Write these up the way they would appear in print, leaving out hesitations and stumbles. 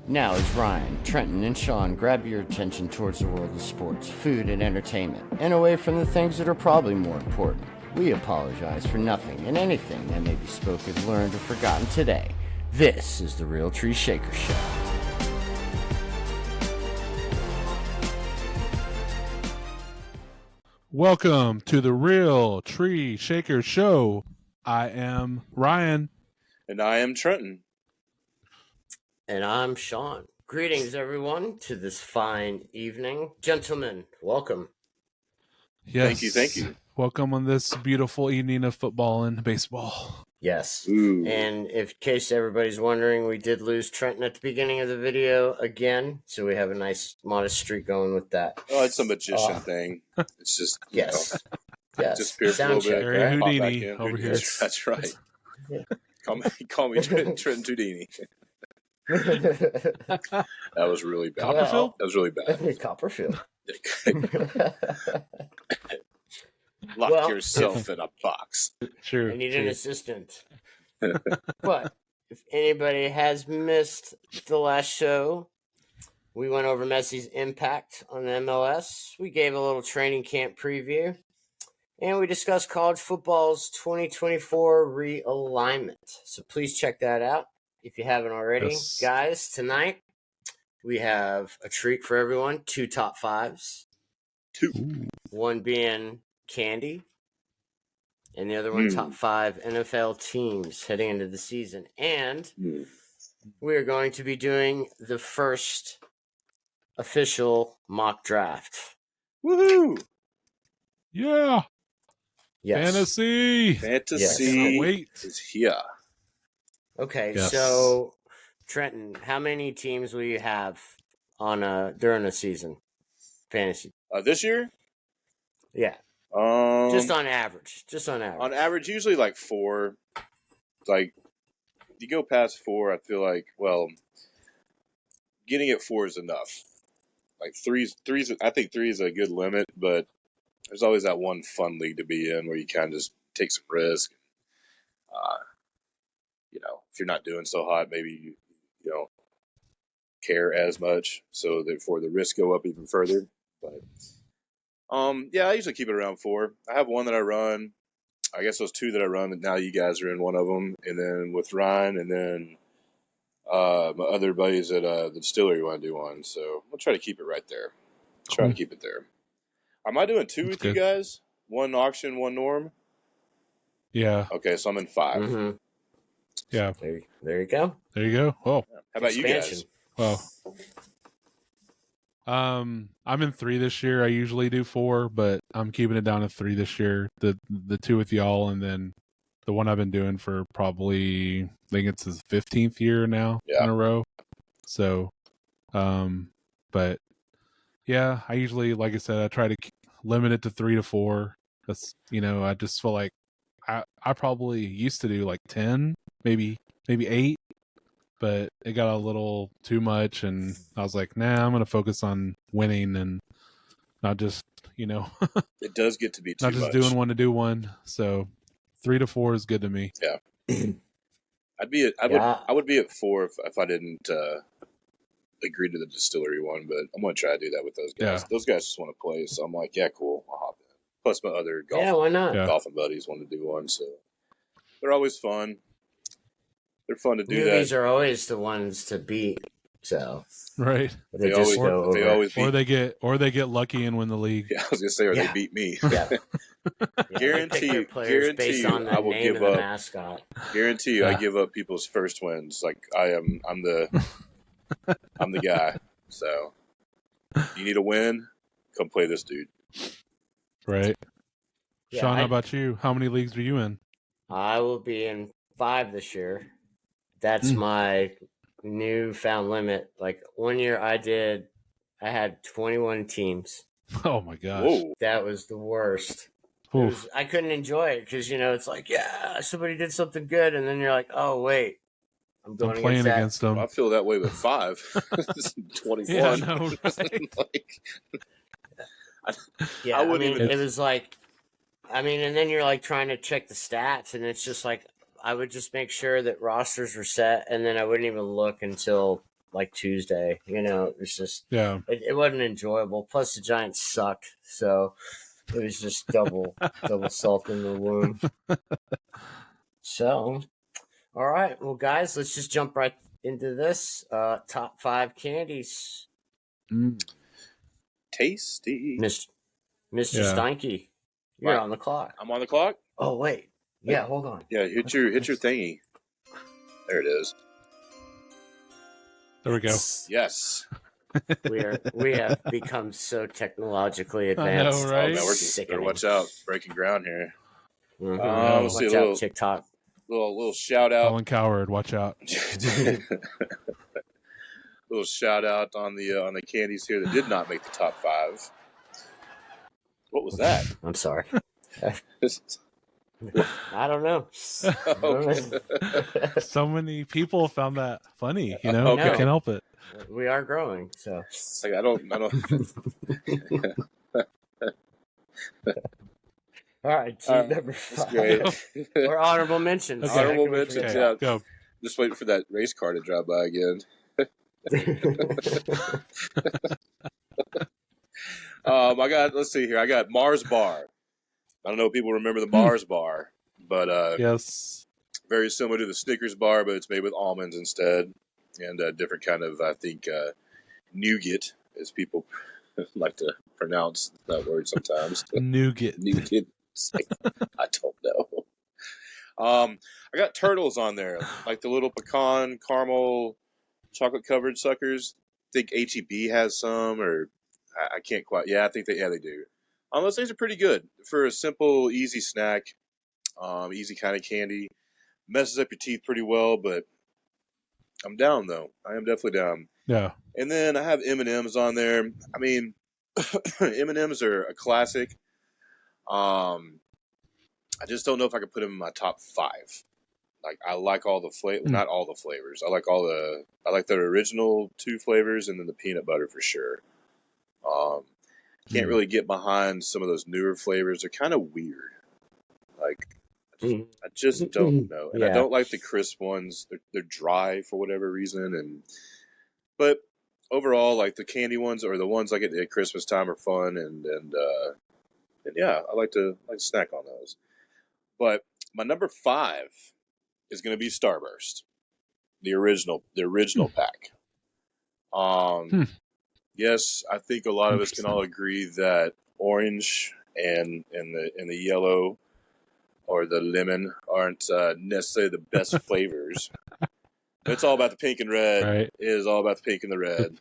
Now, as Ryan, Trenton, and Sean grab your attention towards the world of sports, food, and entertainment, and away from the things that are probably more important, we apologize for nothing and anything that may be spoken, learned, or forgotten today. This is the Real Tree Shaker Show. Welcome to the Real Tree Shaker Show. I am Ryan. And I am Trenton. And I'm Sean. Greetings, everyone, to this fine evening. Gentlemen, welcome. Yes. Thank you. Welcome on this beautiful evening of football and baseball. Yes. Ooh. And in case everybody's wondering, we did lose Trenton at the beginning of the video again, so we have a nice modest streak going with that. Oh, it's a magician thing. It's just, Yes. Yes. just appears a Sound little bit. check, Very right? pop Houdini back in. over here. That's right. Yeah. Call me Trenton Houdini. That was really bad. Copperfield? That was really bad. Copperfield. Lock yourself in a box. Sure. I need an assistant. But if anybody has missed the last show, we went over Messi's impact on the MLS. We gave a little training camp preview. And we discussed college football's 2024 realignment. So please check that out if you haven't already. Yes. Guys, tonight we have a treat for everyone. 2 top fives. Ooh. One being Candy. And the other one, top 5 NFL teams heading into the season. And we are going to be doing the first official mock draft. Woohoo! Yeah. Yes. Fantasy. Fantasy Wait. is here. Okay, Yes. so Trenton, how many teams will you have on during the season? Fantasy. This year? Yeah. Just on average. On average, usually like 4. Like, you go past 4, I feel like, well, getting at 4 is enough. Like three's I think 3 is a good limit, but there's always that one fun league to be in where you kind of just take some risk. If you're not doing so hot, maybe you don't care as much, so therefore the risks go up even further. But I usually keep it around 4. I have one that I run. I guess those 2 that I run, and now you guys are in one of them, and then with Ryan, and then my other buddies at the distillery want to do one. So we'll try to keep it right there. Try to keep it there. Am I doing 2 with you guys? 1 auction, 1 norm? Yeah. Okay, so I'm in 5. Mm-hmm. Yeah. There you go. There you go. Oh. How about Expansion. you guys? Well. I'm in 3 this year. I usually do 4, but I'm keeping it down to 3 this year. The 2 with y'all, and then the one I've been doing for probably, I think it's his 15th year now in a row. So, but yeah, I usually, like I said, I try to limit it to 3 to 4. That's, I just feel like I probably used to do like 10, maybe 8, but it got a little too much, and I was like, nah, I'm going to focus on winning and not just, It does get to be too not just much. doing one to do one. So 3 to 4 is good to me. Yeah. I would be at 4 if I didn't agree to the distillery one, but I'm going to try to do that with those guys. Yeah. Those guys just want to play, so I'm like, yeah, cool, I'll hop in. Plus my other Why not? golfing buddies want to do one, so they're always fun. They're fun to do Newbies that. are always the ones to beat. So Right. they always beat. Or they get lucky and win the league. Yeah, I was gonna say, they beat me. Yeah. Guarantee based you, on the I will name give of the up. mascot. Guarantee you, I give up people's first wins. Like I'm the guy. So you need a win, come play this dude. Right. Yeah, Sean, how about you? How many leagues are you in? I will be in 5 this year. That's my newfound limit. Like 1 year I had 21 teams. Oh my gosh. Whoa. That was the worst. I couldn't enjoy it because, it's like, yeah, somebody did something good. And then you're like, oh, wait. I'm playing against them. I feel that way with 5. 21. Yeah, I know, right? Yeah, it was like, and then you're like trying to check the stats, and it's just like, I would just make sure that rosters were set, and then I wouldn't even look until like Tuesday. You know, it was just Yeah. it wasn't enjoyable. Plus, the Giants sucked, so it was just double salt in the wound. So, all right, well, guys, let's just jump right into this. Top 5 candies. Tasty. Mr. Yeah. Steinke, you're Right. on the clock. I'm on the clock. Oh wait, yeah, hold on. Yeah, hit your thingy. There it is. There we go. Yes. We have become so technologically I know, advanced. right? Oh, man, we're Sickening. better watch out. Breaking ground here. Mhm. Let's see, Watch out, TikTok. little shout out. Colin Coward, watch out. Little shout out on the candies here that did not make the top 5. What was that? I'm sorry. I don't know. Okay. So many people found that funny, you know? Okay. I can't help it. We are growing, so. It's like I don't. All right, team number 5. That's great. Or honorable mentions. Okay. Honorable How can we mentions, forget yeah. Go. Just waiting for that race car to drive by again. that? Let's see here. I got Mars Bar. I don't know if people remember the Mars Bar, but Yes. very similar to the Snickers bar, but it's made with almonds instead, and a different kind of, I think, nougat, as people like to pronounce that word sometimes. Nougat. Nougat. I don't know. I got turtles on there, like the little pecan caramel chocolate covered suckers. I think HEB has some, or I can't quite. Yeah, I think they do. Those things are pretty good for a simple, easy snack. Easy kind of candy. Messes up your teeth pretty well, but I'm down though. I am definitely down. Yeah. And then I have M&Ms on there. I mean, M&Ms are a classic. I just don't know if I could put them in my top 5. Like I like all the not all the flavors. I like the original 2 flavors and then the peanut butter for sure. Can't really get behind some of those newer flavors. They're kind of weird. Like I just don't know, and I don't like the crisp ones. They're dry for whatever reason, but overall, like the candy ones or the ones like at Christmas time are fun, and yeah, I like to snack on those. But my number 5 is going to be Starburst, the original pack. Yes, I think a lot of us can all agree that orange and the yellow or the lemon aren't necessarily the best flavors. It's all about the pink and red. Right. It is all about the pink and the red.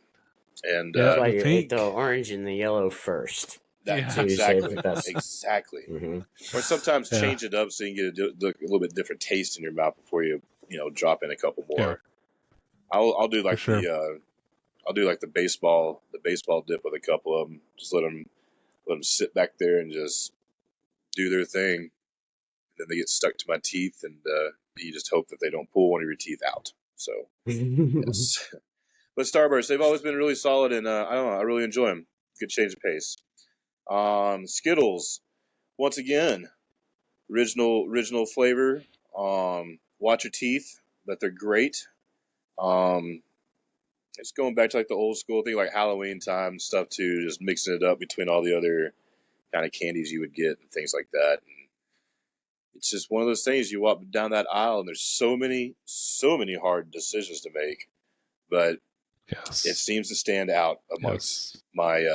And That's why the you pink. ate the orange and the yellow first. Yeah. Exactly. the best. Exactly. Mm-hmm. Or sometimes Yeah. change it up so you can get a little bit different taste in your mouth before you drop in a couple more. Yeah. I'll do like For sure. the baseball dip with a couple of them. Just let them sit back there and just do their thing. And then they get stuck to my teeth, and you just hope that they don't pull one of your teeth out. So, yes. But Starburst, they've always been really solid, and I don't know, I really enjoy them. Good change of pace. Skittles, once again, original flavor. Watch your teeth, but they're great. It's going back to like the old school thing, like Halloween time stuff too, just mixing it up between all the other kind of candies you would get and things like that. And it's just one of those things, you walk down that aisle and there's so many hard decisions to make, but Yes. it seems to stand out amongst my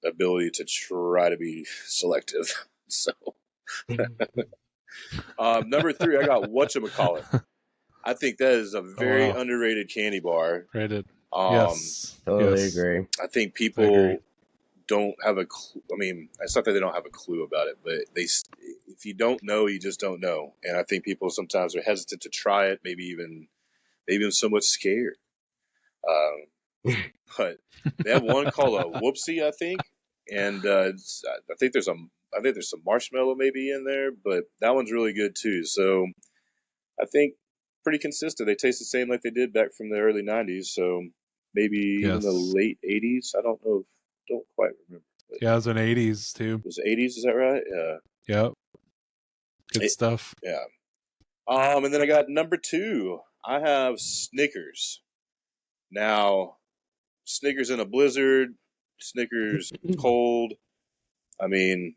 ability to try to be selective. So number 3, I got Whatchamacallit. I think that is a very underrated candy bar. Rated. Yes. Totally agree. I think people don't have a clue. I mean, it's not that they don't have a clue about it, but if you don't know, you just don't know. And I think people sometimes are hesitant to try it, maybe even somewhat scared. But they have one called a Whoopsie, I think, and I think there's some marshmallow maybe in there, but that one's really good too. So I think pretty consistent. They taste the same like they did back from the early 90s. So maybe in the late 80s. I don't know. Don't quite remember. But yeah, it was in the 80s too. It was 80s, is that right? Yeah. Yep. Good stuff. Yeah. And then I got number 2. I have Snickers. Now, Snickers in a blizzard, Snickers cold. I mean,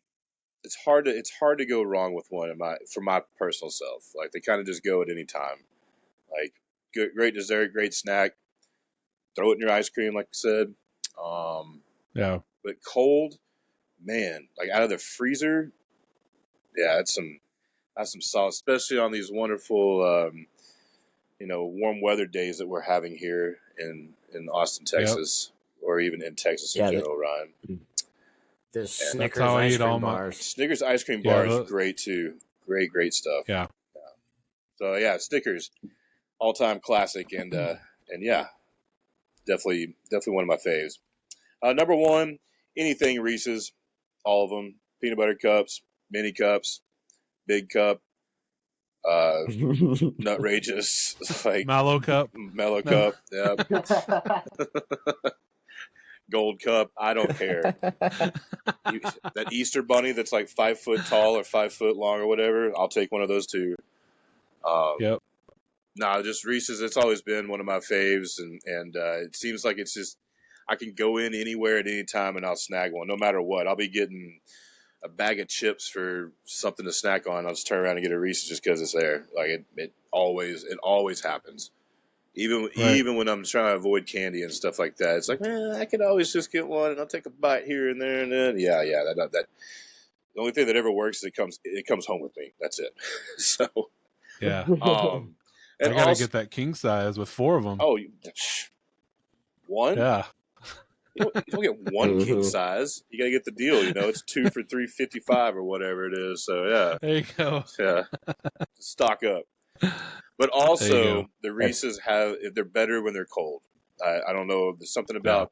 it's hard to go wrong with one for my personal self. Like they kind of just go at any time. Like great dessert, great snack. Throw it in your ice cream, like I said. Yeah. But cold, man, like out of the freezer, yeah, that's some sauce, especially on these wonderful, warm weather days that we're having here in Austin, Texas, or even in Texas in general, Ryan. The Snickers how I ice eat cream all my- bars. Snickers ice cream bar is great too. Great stuff. Yeah. So yeah, Snickers, all time classic, and yeah, definitely one of my faves. Number one, anything Reese's, all of them. Peanut butter cups, mini cups, big cup, nutrageous, like Mallow cup. mellow cup, yeah, gold cup. I don't care. That Easter bunny that's like 5 foot tall or 5 foot long or whatever. I'll take one of those too. Yep. Nah, just Reese's. It's always been one of my faves, and it seems like it's just I can go in anywhere at any time and I'll snag one, no matter what. I'll be getting a bag of chips for something to snack on. I'll just turn around and get a Reese's just because it's there. Like it always happens. Even when I'm trying to avoid candy and stuff like that, it's like I could always just get one and I'll take a bite here and there and then that the only thing that ever works is it comes home with me. That's it. So Yeah. and I gotta also, get that king size with 4 of them. Oh, one? Yeah. You don't get one king size. You gotta get the deal. It's 2 for $3.55 or whatever it is. So yeah, There you go. yeah, stock up. But also the Reese's they're better when they're cold. I don't know. There's something about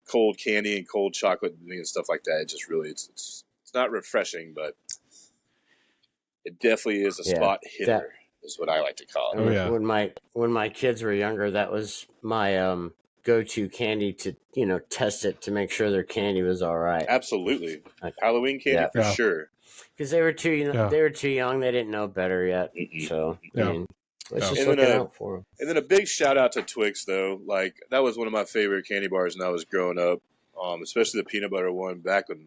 cold candy and cold chocolate and stuff like that. It just really it's not refreshing, but it definitely is a spot hitter. Is what I like to call it. Oh, yeah. When my kids were younger, that was my go-to candy to test it to make sure their candy was all right. Absolutely, Halloween candy for sure. Because they were too young, they didn't know better yet. So I mean, let's just look out for them. And then a big shout out to Twix though. Like that was one of my favorite candy bars when I was growing up. Especially the peanut butter one back when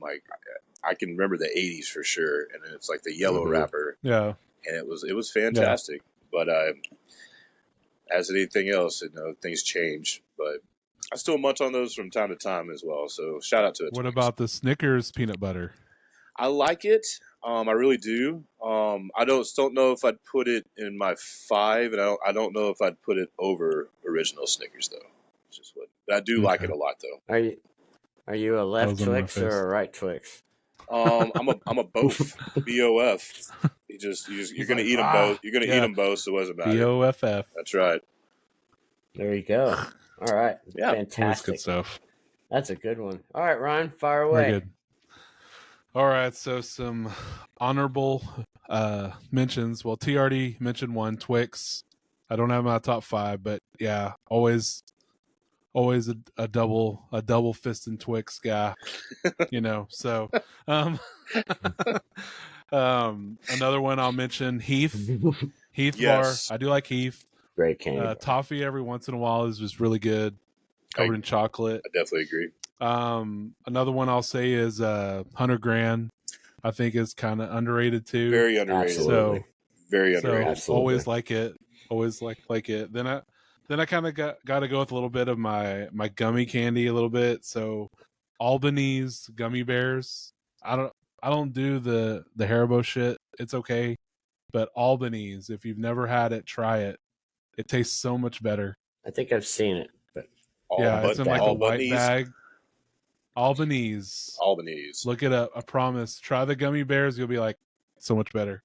I can remember the 80s for sure, and it's like the yellow wrapper. Yeah. And it was fantastic. Yeah. But as anything else, things change. But I still munch on those from time to time as well. So shout out to it. What about the Snickers peanut butter? I like it. I really do. I don't know if I'd put it in my 5, and I don't know if I'd put it over original Snickers though. It's just but I do like it a lot though. Are you a left Twix or a right Twix? I'm a both. BOF. You're gonna eat them both. You're gonna eat them both, so it doesn't matter. BOFF. That's right. There you go. All right. Yeah, fantastic. That's good stuff. That's a good one. All right, Ryan, fire away. Very good. All right, so some honorable mentions. Well, T already mentioned one, Twix. I don't have my top 5, but yeah, always a double fisting Twix guy, So, another one I'll mention, Heath bar. I do like Heath. Great candy. Toffee every once in a while is just really good, covered in chocolate. I definitely agree. Another one I'll say is 100 Grand. I think is kind of underrated too. Very underrated. Absolutely. Very underrated. So always like it. Always like it. Then I kind of got to go with a little bit of my gummy candy a little bit. So Albanese gummy bears. I don't do the Haribo shit. It's okay, but Albanese, if you've never had it, try it. It tastes so much better. I think I've seen it, but it's in like a white bag. Albanese. Look it up. I promise. Try the gummy bears. You'll be like, so much better.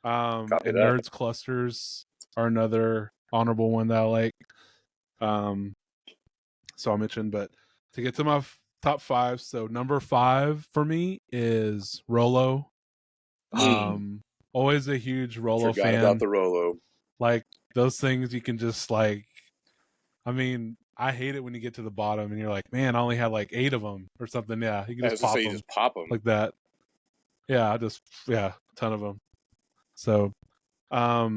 And Nerds Clusters are another honorable one that I like. So I'll mention, but to get to my top 5, so number 5 for me is Rolo. Always a huge Rolo fan. Forgot about the Rolo. Like those things you can just like, I mean, I hate it when you get to the bottom and you're like, man, I only had like 8 of them or something. Yeah, you can just pop them like that. Yeah, a ton of them. So, I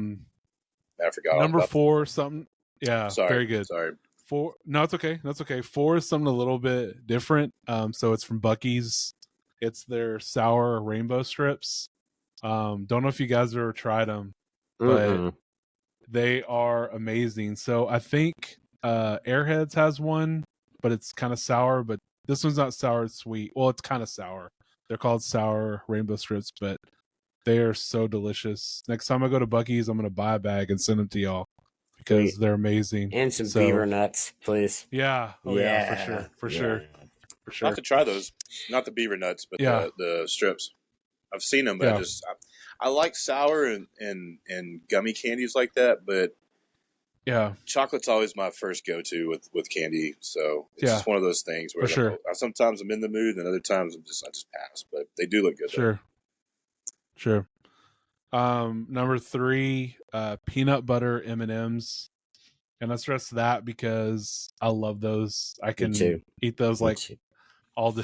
forgot. Number 4, something. Yeah, Sorry, very good. Sorry. Four. No, it's okay. That's okay. Four is something a little bit different. So it's from Buc-ee's. It's their sour rainbow strips. Don't know if you guys have ever tried them, but Mm-mm. they are amazing. So I think Airheads has one, but it's kind of sour. But this one's not sour; it's sweet. Well, it's kind of sour. They're called sour rainbow strips, but they are so delicious. Next time I go to Buc-ee's, I'm gonna buy a bag and send them to y'all because Sweet. they're amazing. And some So- beaver nuts, please. Yeah. Oh yeah, for sure. I have to try those. Not the beaver nuts, but Yeah. the strips. I've seen them, but Yeah. I like sour and gummy candies like that, but Yeah. chocolate's always my first go-to with candy. So it's Yeah. just one of those things where For sure. sometimes I'm in the mood, and other times I just pass. But they do look good. though. Sure. Number 3, peanut butter M&Ms. And I stress that because I love those. I can too. eat those like all day.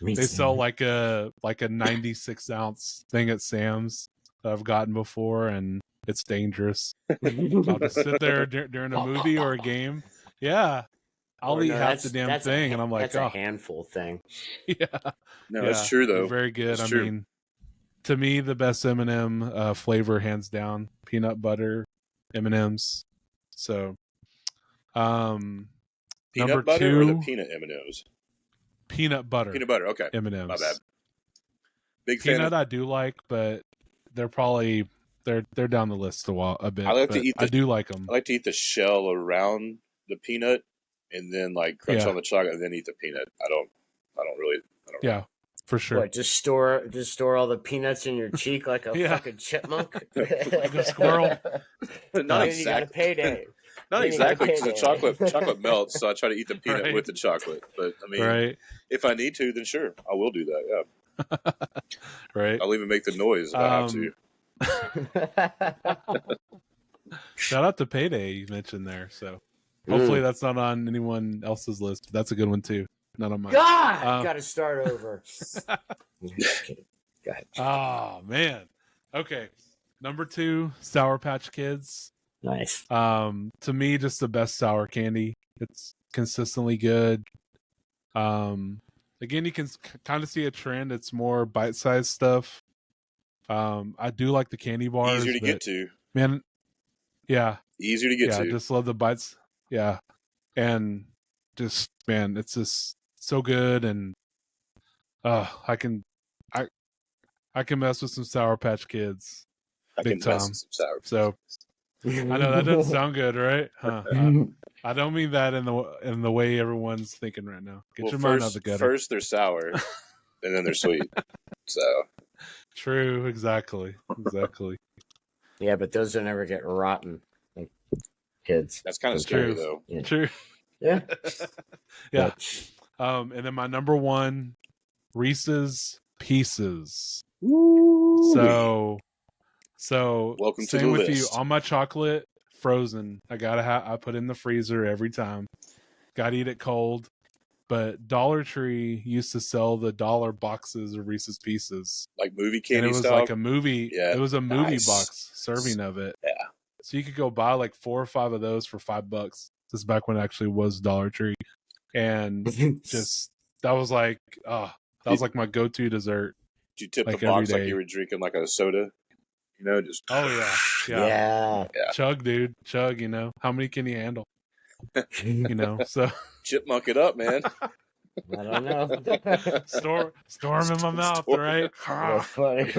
Me They too. sell like a 96 ounce thing at Sam's that I've gotten before, and it's dangerous. I'll just sit there during a movie or a game. Yeah. I'll Or eat no, half the damn that's a thing, and I'm like, that's oh, a handful thing. yeah. No, Yeah, it's true they're though. very good. It's I true. mean, to me, the best M&M flavor, hands down, peanut butter M&Ms. So, Peanut number butter or the 2, peanut M&Ms? peanut butter Peanut butter. Okay, M&Ms. my bad. Big fan. Peanut I do like, but they're probably they're down the list a bit. I like to but eat I the- do like them. I like to eat the shell around the peanut, and then like crunch Yeah. on the chocolate, and then eat the peanut. I don't really. Yeah, for sure. What? Just store all the peanuts in your cheek like a Yeah. fucking chipmunk, Like a squirril. Not Then you got a exactly. payday. Not then you got a exactly, because the payday. chocolate melts, so I try to eat the peanut Right. with the chocolate. But I mean, Right, if I need to, then sure, I will do that. Yeah, right. I'll even make the noise if I have to. Shout out to Payday you mentioned there. So hopefully that's not on anyone else's list. But that's a good one too. Not on mine. God, got to start over. Just kidding. Go ahead. Oh man. Okay. Number 2, Sour Patch Kids. Nice. To me, just the best sour candy. It's consistently good. Again, you can kind of see a trend. It's more bite-sized stuff. I do like the candy bars. Easier to but, get to. man. Yeah, Easier to get yeah. to. Just love the bites. Yeah, and just man, it's just so good. And I can mess with some Sour Patch Kids. I big can mess time. with some sour. So I know that doesn't sound good, right? Huh. I don't mean that in the way everyone's thinking right now. Get your mind out the gutter. First they're sour, and then they're sweet. So True, exactly. Yeah, but those don't ever get rotten, like kids. that's kind of That's scary, true. though. Yeah. True. Yeah. Yeah. And then my number 1, Reese's Pieces. So Welcome to same the with you. list. On my chocolate, frozen. I gotta I put in the freezer every time. Gotta eat it cold. But Dollar Tree used to sell the dollar boxes of Reese's Pieces. Like movie And candy it was style. like a movie. Yeah, It was a movie nice. box serving of it. Yeah. So you could go buy like 4 or 5 of those for $5. This is back when it actually was Dollar Tree. And just that was like my go-to dessert. Did you tip like the box every like day. you were drinking like a soda? You know, just Oh yeah. Yeah. Chug, dude. Chug, how many can you handle? So chipmunk it up, man. I don't know. storm in my mouth, Storm. right? That's funny.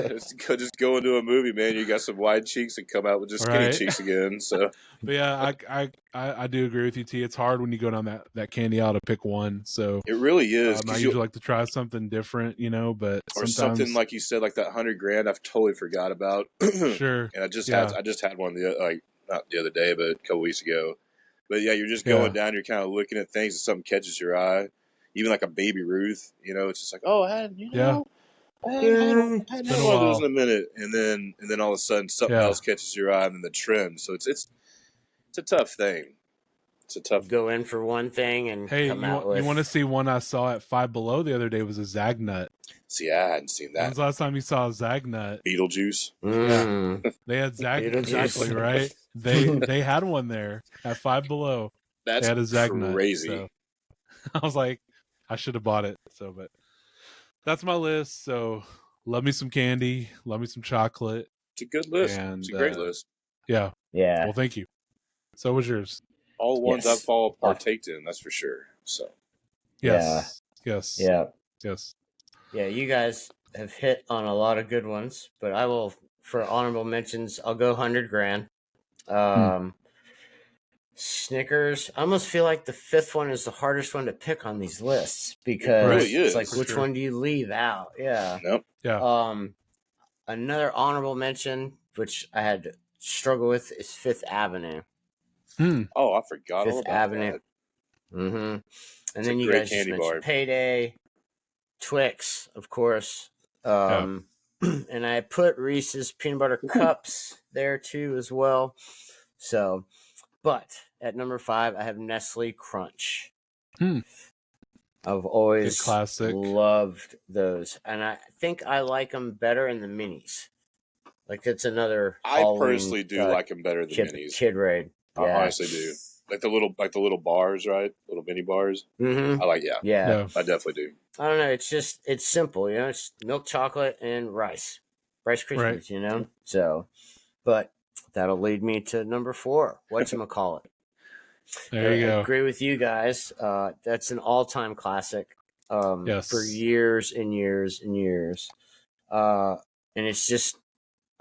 just go into a movie, man. You got some wide cheeks and come out with just skinny Right. cheeks again. So But yeah, I do agree with you, T. It's hard when you go down that candy aisle to pick one. So it really is. I 'cause usually like to try something different, but or sometimes something like you said, like that $100,000. I've totally forgot about. sure. And I just Yeah. had one not the other day, but a couple weeks ago. But yeah, you're just going down. You're kind of looking at things, and something catches your eye. Even like a Baby Ruth, it's just like, oh, I hadn't had been one a of those while. in a minute, and then all of a sudden something Yeah. else catches your eye, and then the trend. So it's a tough thing. It's a tough. Go in for one thing and Hey, come out with. you want to see one I saw at Five Below the other day was a Zagnut. See, I hadn't seen When's that. the last time you saw a Zagnut? Beetlejuice. Mm. They had Beetlejuice. exactly right. They had one there at Five Below. That's They had a Zagnut, crazy. so I was like, I should have bought it. So, but that's my list. So, love me some candy, love me some chocolate, It's a good list. and It's a great list. yeah. Yeah. Well, thank you. So was yours. All the ones Yes. I've all partaked in, that's for sure. So Yes. Yes. Yeah. Yes. Yeah, you guys have hit on a lot of good ones, but I will, for honorable mentions, I'll go 100 grand. Snickers. I almost feel like the fifth one is the hardest one to pick on these lists because really it's is, like for which sure. one do you leave out? Yeah. nope. Yeah. Another honorable mention, which I had to struggle with, is Fifth Avenue. Oh, I forgot all Fifth about Avenue. that. Mm-hmm. And It's then a you great guys just candy mentioned bar. Payday, Twix, of course. And I put Reese's peanut butter cups there too as well. So, but at number 5, I have Nestle Crunch. I've always Good classic. loved those, and I think I like them better in the minis. Like that's another. I Halloween, personally do like them better than minis. Kid Raid. I Yeah. honestly do. Like the little bars, right? Little mini bars. Mm-hmm. I like. Yeah, Yeah. I definitely do. I don't know. It's simple, you know. It's milk chocolate and Rice Krispies, Right. you know. So, but that'll lead me to number 4. Whatchamacallit? There you I go. agree with you guys. That's an all-time classic. Yes. For years and years and years. And it's just,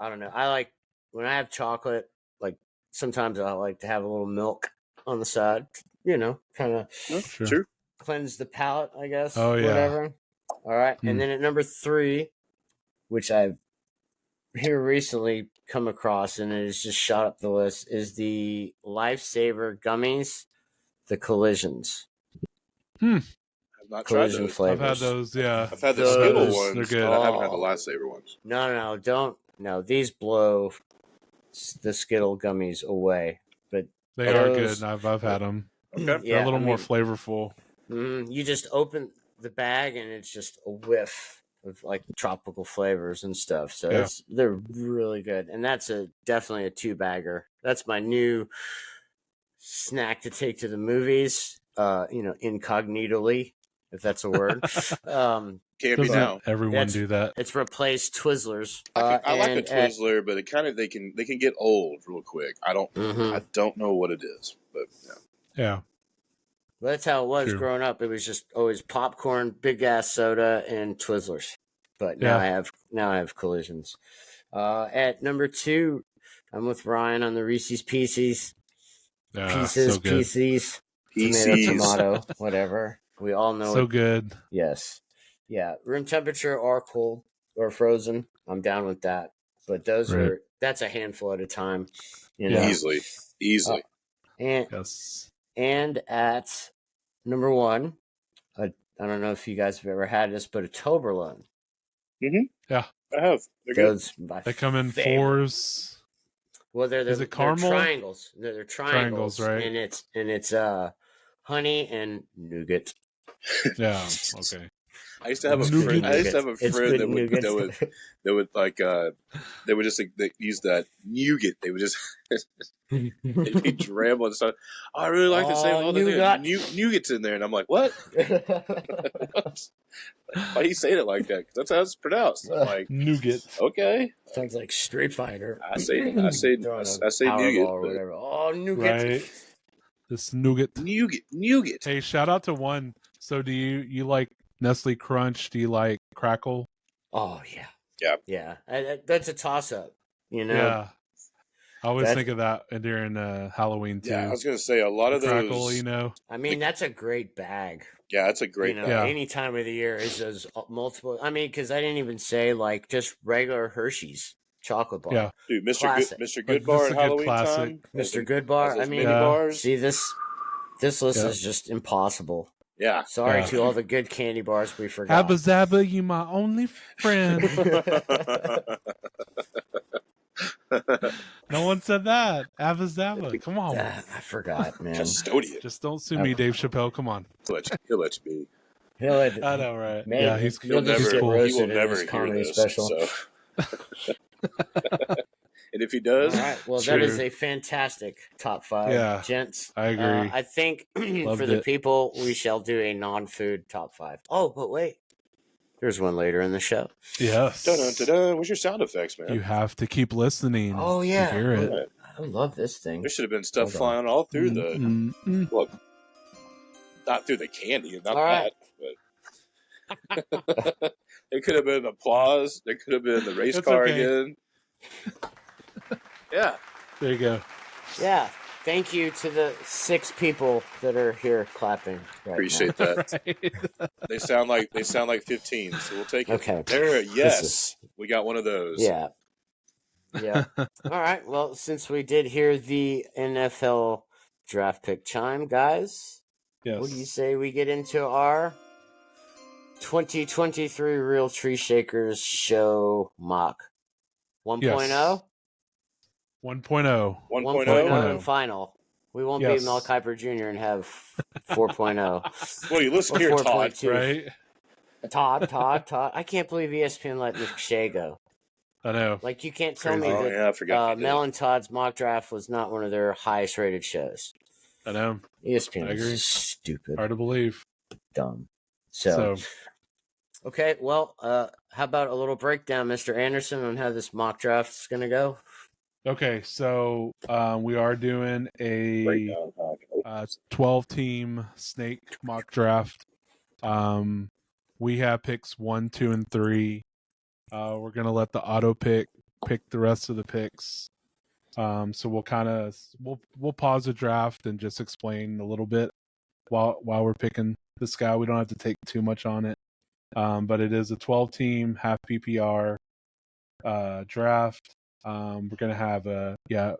I don't know. I like when I have chocolate. Like sometimes I like to have a little milk on the side. You know, kind of Sure. cleanse the palate, I guess. Oh, yeah. Whatever. All right. Mm. And then at number 3, which I've here recently come across and it has just shot up the list, is the Lifesaver gummies, the Collisions. I've not tried Collision those. flavors. I've had those. Yeah. I've had the Those- Skittle they're ones, good. but I haven't had the Oh. Lifesaver ones. No, don't. No, these blow the Skittle gummies away. But They are those- good. I've had them. Okay. They're yeah, a little I more mean, flavorful. you just open the bag and it's just a whiff of like tropical flavors and stuff. So Yeah. they're really good, and that's definitely a 2-bagger. That's my new snack to take to the movies. Incognitally, if that's a word. Can't be Doesn't now. everyone That's- do that? It's replaced Twizzlers. I like a and at- Twizzler, but it kind of they can get old real quick. I don't know what it is, but yeah. Yeah. Well, that's how it was True. growing up. It was just always popcorn, big ass soda, and Twizzlers. But now Yeah. I have Collisions. At number 2, I'm with Ryan on the Reese's Pieces. Pieces, so good. PCs, PCs. tomato, whatever. We all know So it. good. Yes. Yeah. Room temperature or cold or frozen. I'm down with that. But Right. that's a handful at a time. You know? Yeah. Easily. And Yes. And at number 1, I don't know if you guys have ever had this, but a Toblerone. I have. They're good. Those my They come in favorite. 4s. Well, they're Is it caramel? triangles. They're triangles, Triangles, right? And it's honey and nougat. Yeah. Okay. I used to have a Nougat. friend. I used to have a It's friend good that would nougat. they would like they would just they use that nougat. They would just they'd be rambling and stuff. Oh, I really like this thing. Oh, Oh, nougat. nougat's in there, and I'm like, what? Why do you say it like that? 'Cause that's how it's pronounced. I'm like, Nougat. okay, Sounds like Street Fighter. I say Throwing a Powerball nougat or but whatever. Oh, nougat. Right. This nougat. nougat. Hey, shout out to one. So do you like Nestle Crunch? Do you like Crackle? Oh yeah. Yeah. Yeah. That's a toss up. You know. Yeah. I always That's- think of that during Halloween too. Yeah, I was gonna say a lot of Crackle, those. you know. I mean, that's a great bag. Yeah, that's a great. You know, Yeah. any time of the year is those multiple. I mean, because I didn't even say like just regular Hershey's chocolate bar. Yeah. Dude, Mr. Classic. Mr. Like, Good this Bar is at a good Halloween classic. time. Mr. Good Bar. Those I mean, mini Yeah. bars. see this list Yeah. is just impossible. Yeah. Sorry Yeah. to all the good candy bars we forgot. Abba Zabba, you my only friend. No one said that. Abba Zabba. Come on. Ah, I forgot, man. Custodian. Just don't sue me, Dave Chappelle. Come on. He'll let you be. He'll ad- I know, right? Man, yeah, he's you'll He'll just he's get never. cool. He will roasted in never his hear comedy this. special. So. And if he All does, right. Well, that is True. a fantastic top 5, Yeah, gents. I agree. I think for Loved the it. people, we shall do a non-food top 5. Oh, but wait. There's one later in the show. Yes. dun-dun-dun-dun. What's your sound effects, man? You have to keep listening Oh, yeah. to hear it. Right. I love this thing. There should have been stuff Hold on. flying all through the Mm-mm. well, not through the candy, not All right. that, but it could have been applause. There could have been the race That's car okay. again. Yeah. There you go. Yeah. Thank you to the 6 people that are here clapping. Right Appreciate that. Right. They sound like 15, so we'll take it. Okay. There, This yes, is- we got one of those. Yeah. Yeah. All right. Well, since we did hear the NFL draft pick chime, guys, Yes. what do you say we get into our 2023 Real Tree Shakers show mock 1.0? Yes. 1.0. 1.0. 1.0 and final. We won't Yes. be Mel Kiper Jr. and have 4.0. Well, you listen Or here, Todd. 4.2. Right? Todd. I can't believe ESPN let McShay go. I know. Like, you can't tell me Oh, that yeah, I forgot. Mel and Todd's mock draft was not one of their highest rated shows. I know. ESPN I agree. is stupid, Hard to believe. dumb. So, Okay, well, how about a little breakdown, Mr. Anderson, on how this mock draft is going to go? okay. So, we are doing a Breakdown. 12-team snake mock draft. We have picks 1, 2, and 3. We're gonna let the auto pick the rest of the picks. So we'll pause the draft and just explain a little bit while we're picking this guy. We don't have to take too much on it. But it is a 12-team half PPR draft. We're gonna have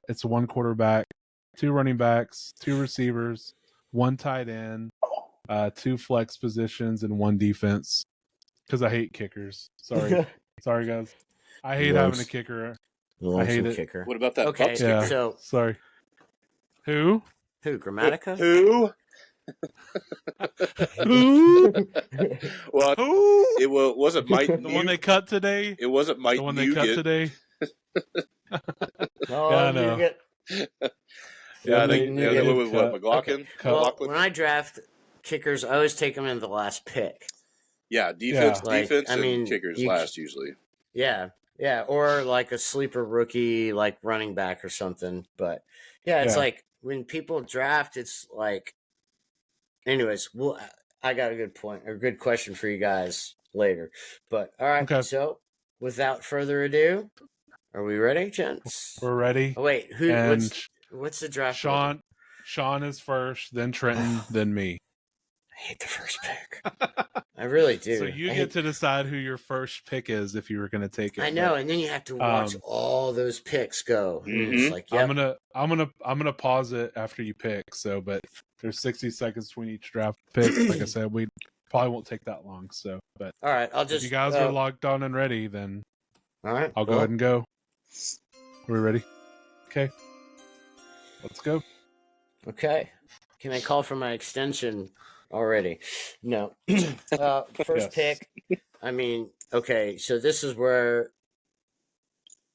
it's 1 quarterback, 2 running backs, 2 receivers, 1 tight end, 2 flex positions, and 1 defense. Because I hate kickers. Sorry guys. I hate having a kicker. I hate it. Kicker. What about that? Okay, Bucks Yeah. kicker? so Sorry. Who? who? Grammatica? Who? Who? Well, Who? it wasn't Mike. The one they cut today. It wasn't Mike The one they cut Nugent. today. Oh, Yeah, I know. you get- Yeah, I They- think they they did went with what, McLaughlin. Okay. Cut. Well, McLaughlin? when I draft kickers, I always take them in the last pick. Yeah, defense, Yeah. Like, defense, I and mean, kickers you- last usually. Yeah, or like a sleeper rookie, like running back or something. But yeah, it's Yeah. like when people draft, it's like. Anyways, well, I got a good question for you guys later. But all right, Okay. so without further ado, are we ready, gents? We're ready. Oh wait, And what's the draft? order? Sean is first, then Trenton, then me. I hate the first pick. I really do. So you I get to decide who your first pick is if you were going to take it. I know, and then you have to watch all those picks go. And Mhm. It's like, yep. I'm gonna pause it after you pick. So, but there's 60 seconds between each draft pick. Like I said, we probably won't take that long. So, but All right, I'll if just. you guys are locked on and ready, then all right, I'll go ahead and go. Are we ready? Okay, let's go. Okay. Can I call for my extension already? No. First Yes. pick. I mean, okay, so this is where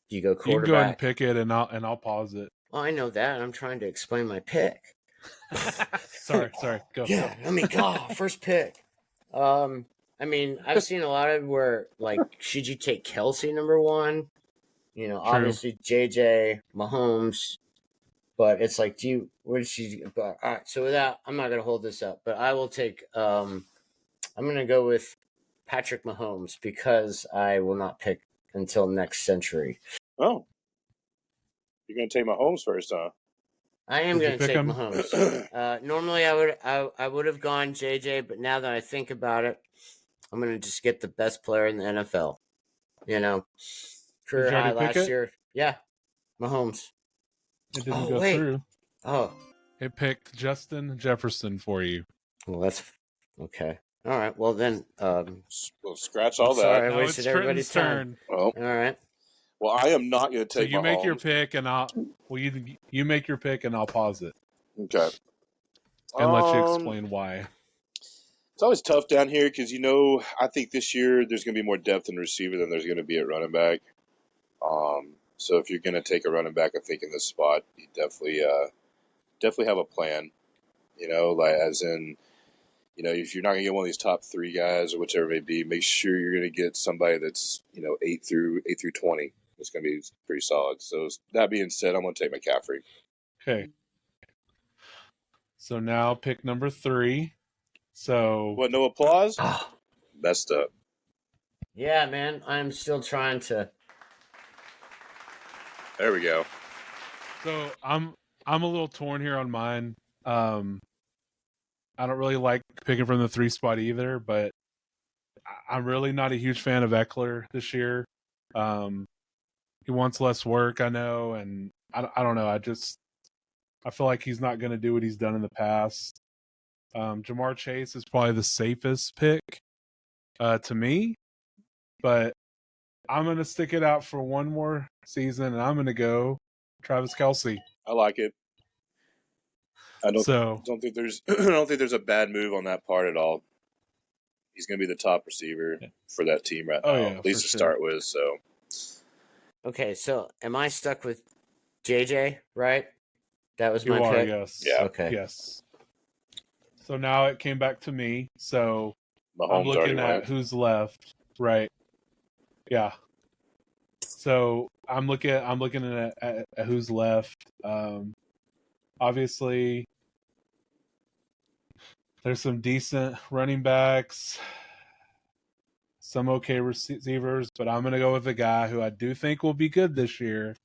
you go You can go ahead and quarterback. pick it, and I'll pause it. Oh, I know that. I'm trying to explain my pick. sorry, go. Yeah, I mean, God, first pick. I mean, I've seen a lot of where, like, should you take Kelsey number 1? You know, obviously JJ, Mahomes, but it's like, what did she? All right, so I'm not gonna hold this up, but I will take. I'm gonna go with Patrick Mahomes because I will not pick until next century. Oh, you're gonna take Mahomes first, huh? I am Did you going to pick take him? Mahomes. Normally, I would have gone JJ, but now that I think about it, I'm going to just get the best player in the NFL. You know, career Did you high already pick last it? year. Yeah, Mahomes. It didn't Oh, go wait. through. Oh, It picked Justin Jefferson for you. well, that's okay. All right. Well, then, Well, scratch all that. sorry. I Now wasted it's everybody's Trenton's time. turn. Well, All right. I am not gonna So take. you make your Mahomes. pick, and you make your pick, and I'll pause it Okay. and let you explain why. It's always tough down here because I think this year there's going to be more depth in receiver than there's going to be at running back. So if you're going to take a running back, I think in this spot, you definitely have a plan. Like as in, if you're not going to get one of these top 3 guys or whichever it may be, make sure you're going to get somebody that's 8 through 20. It's going to be pretty solid. So that being said, I'm going to take McCaffrey. Okay. So now pick number 3. So What? No applause? Oh, Messed up. yeah, man. I'm still trying to. There we go. So I'm a little torn here on mine. I don't really like picking from the 3 spot either, but I'm really not a huge fan of Eckler this year. He wants less work, I know, and I don't know. I feel like he's not going to do what he's done in the past. Jamar Chase is probably the safest pick to me, but I'm going to stick it out for one more season, and I'm going to go Travis Kelce. I like it. I don't So think there's I don't think there's a bad move on that part at all. He's going to be the top receiver for that team right now, at least to start with. So, Okay, so am I stuck with JJ? Right, that was you my are, pick. yes, Yeah. Okay. yes. So now it came back to me. So Mahomes I'm looking already at went. who's left, right? Yeah. So I'm looking at who's left. Obviously, there's some decent running backs, some okay receivers, but I'm going to go with a guy who I do think will be good this year,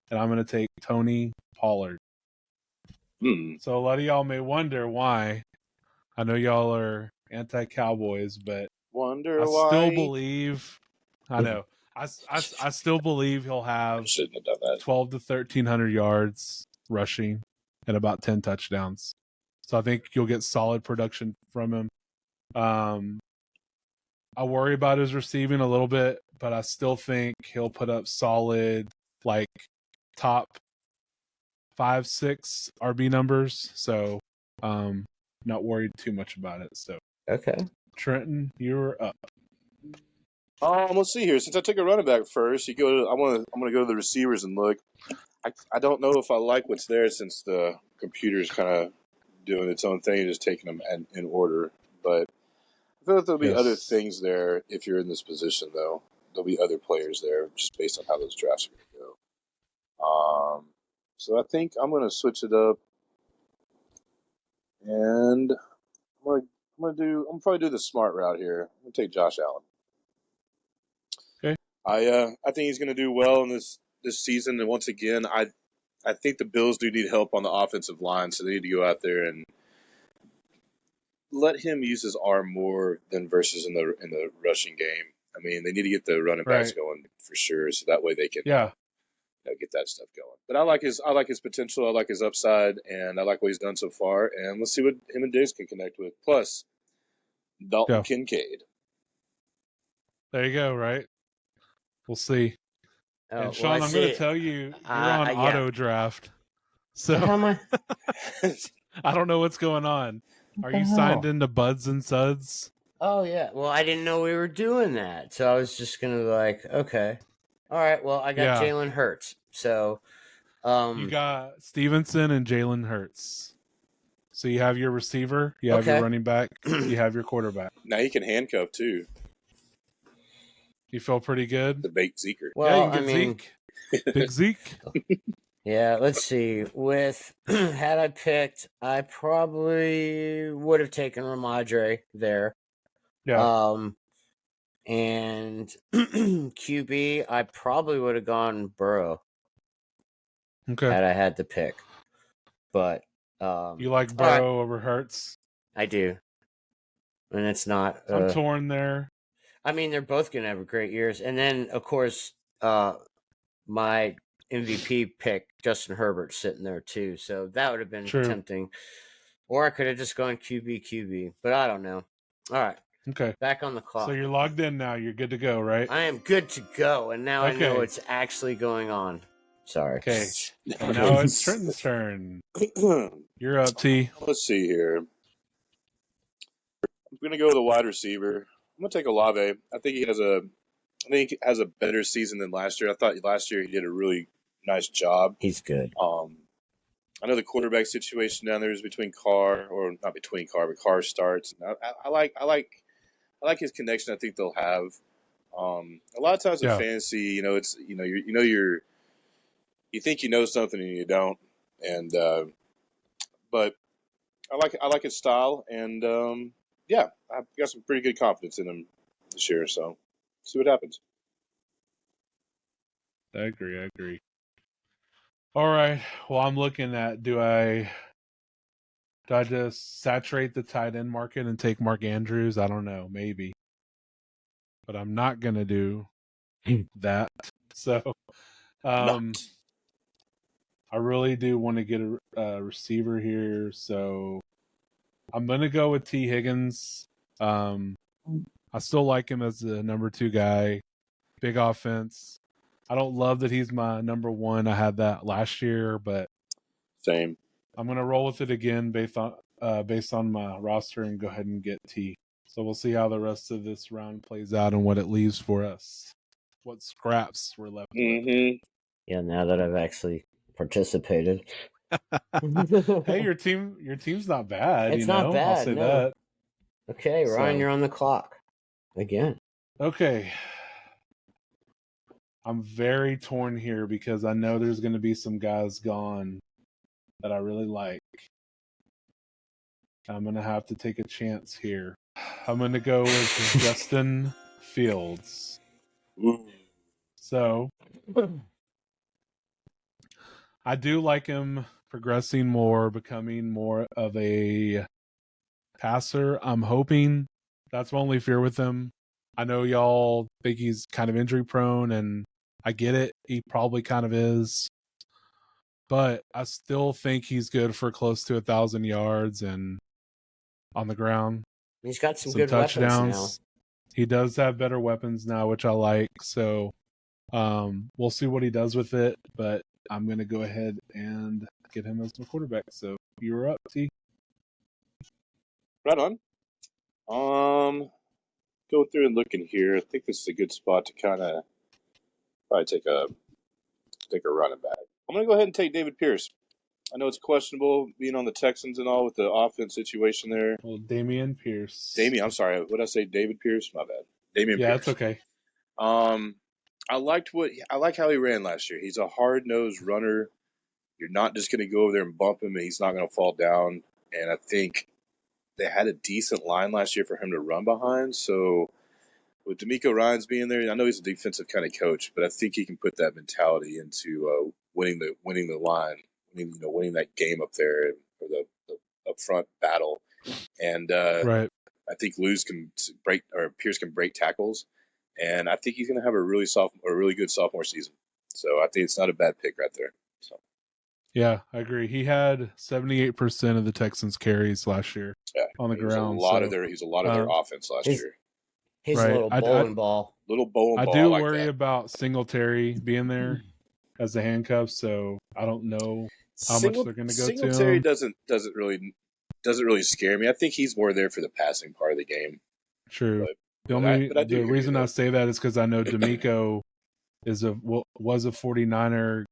and I'm going to take Tony Pollard. So a lot of y'all may wonder why. I know y'all are anti-Cowboys, but Wonder I why. still believe. I know. I still believe he'll have Shouldn't have done that. 12 to 1,300 yards rushing and about 10 touchdowns. So I think you'll get solid production from him. I worry about his receiving a little bit, but I still think he'll put up solid, like top 5-6 RB numbers. So not worried too much about it. So Okay. Trenton, you're up. Let's see here. Since I took a running back first, I'm gonna go to the receivers and look. I don't know if I like what's there since the computer's kind of doing its own thing and just taking them in order. But I feel like there'll be other things there if you're in this position, though. There'll be other players there just based on how those drafts are going to go. So I think I'm going to switch it up, and I'm probably do the smart route here. I'm going to take Josh Allen. Okay. I think he's going to do well in this season, and once again, I think the Bills do need help on the offensive line, so they need to go out there and let him use his arm more than versus in the rushing game. I mean, they need to get the running backs going for sure, so that way they can get that stuff going. But I like his potential, I like his upside, and I like what he's done so far. And let's see what him and Diggs can connect with. Plus, Dalton Kincaid. There you go. Right. We'll see. Oh, And Sean, I'm going to tell you, you're on auto draft. So How am I? I don't know what's going on. Are you signed into Buds and Suds? Oh yeah. Well, I didn't know we were doing that, so I was just gonna be like, okay, all right. Well, I got Jalen Hurts, so you got Stevenson and Jalen Hurts. So you have your receiver, you have your running back, you have your quarterback. Now you can handcuff too. You feel pretty good? The big Zeker. Well, you can get Zeke. Big Zeke. Yeah, let's see. With had I picked, I probably would have taken Ramondre there. Yeah. And QB, I probably would have gone Burrow. Okay. Had I had to pick, but you like Burrow over Hurts? I do, and it's not. I'm torn there. I mean, they're both gonna have great years, and then of course, my MVP pick, Justin Herbert, sitting there too. So that would have been tempting. Or I could have just gone QB, but I don't know. All right. Okay. Back on the clock. So you're logged in now. You're good to go, right? I am good to go, and now I know what's actually going on. Sorry. Okay. And now it's Trenton's turn. You're up, T. Let's see here. I'm going to go with a wide receiver. I'm going to take Olave. I think he has a I think he has a better season than last year. I thought last year he did a really nice job. He's good. I know the quarterback situation down there is between Carr, or not between Carr, but Carr starts. I like his connection. I think they'll have. A lot of times in Yeah. fantasy, it's you think you know something and you don't, and but I like his style, and yeah, I've got some pretty good confidence in him this year. So see what happens. I agree. All right. Well, I'm looking at do I just saturate the tight end market and take Mark Andrews? I don't know, maybe. But I'm not gonna do that. So I really do want to get a receiver here, so I'm gonna go with T. Higgins. I still like him as the number 2 guy. Big offense. I don't love that he's my number 1. I had that last year, but Same. I'm gonna roll with it again based on my roster and go ahead and get T. So we'll see how the rest of this round plays out and what it leaves for us. What scraps we're left with. Mm-hmm. Yeah, now that I've actually participated. Hey, your team's not bad. It's not I'll bad, say no. that. Okay, Ryan, So- you're on the clock. Again. Okay. I'm very torn here because I know there's going to be some guys gone that I really like. I'm going to have to take a chance here. I'm going to go with Justin Fields. Ooh. So, I do like him progressing more, becoming more of a passer. I'm hoping that's my only fear with him. I know y'all think he's kind of injury prone, and I get it. He probably kind of is. But I still think he's good for close to 1,000 yards and on the ground. He's got some Some good touchdowns. weapons He does have better weapons now, which I like. So we'll see what he does with it. But I'm going to go ahead and get him as my quarterback. So you're up, T. Right on. Go through and look in here. I think this is a good spot to kind of probably take a running back. I'm gonna go ahead and take David Pierce. I know it's questionable being on the Texans and all with the offense situation there. Well, Damian Pierce. I'm sorry. What did I say? David Pierce? My bad. Damian Yeah, Pierce. it's okay. I like how he ran last year. He's a hard-nosed runner. You're not just going to go over there and bump him, and he's not going to fall down. And I think they had a decent line last year for him to run behind. So with D'Amico Ryans being there, I know he's a defensive kind of coach, but I think he can put that mentality into winning the line, winning that game up there or the up front battle. And Right. I think Pierce can break tackles, and I think he's going to have a really good sophomore season. So I think it's not a bad pick right there. So Yeah, I agree. He had 78% of the Texans' carries last year on the ground. He's a lot of their offense last year. He's Right. a little bowling ball. Little bowling I ball. do like worry that. about Singletary being there as the handcuff, so I don't know how much they're going to go to Singletary him. doesn't really scare me. I think he's more there for the passing part of the game. True. But I do The hear you, reason though. I say that is because I know D'Amico was a 49er.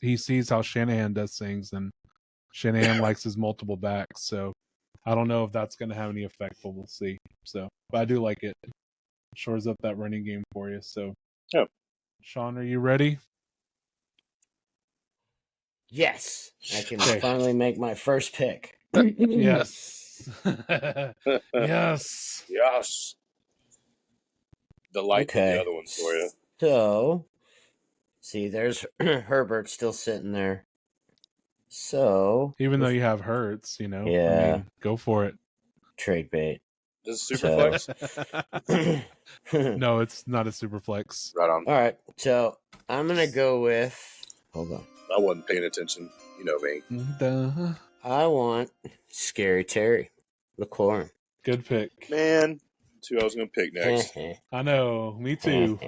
He sees how Shanahan does things, and Shanahan likes his multiple backs. So I don't know if that's going to have any effect, but we'll see. So, but I do like it. Shores up that running game for you. So, Yeah. Sean, are you ready? Yes. I can Okay. finally make my first pick. Yes. Yes. Yes. The light Okay. the other ones for you. So, see, there's Herbert still sitting there. So, Even though you have Hurts, I Yeah. mean, go for it. trade bait. This is Superflex. All No, it's not a super flex. Right on. right. So, I'm going to go with. Hold on. I wasn't paying attention. You know me. Duh. I want Scary Terry McLaurin. Good pick. Man, that's who I was going to pick next. I know. Me too.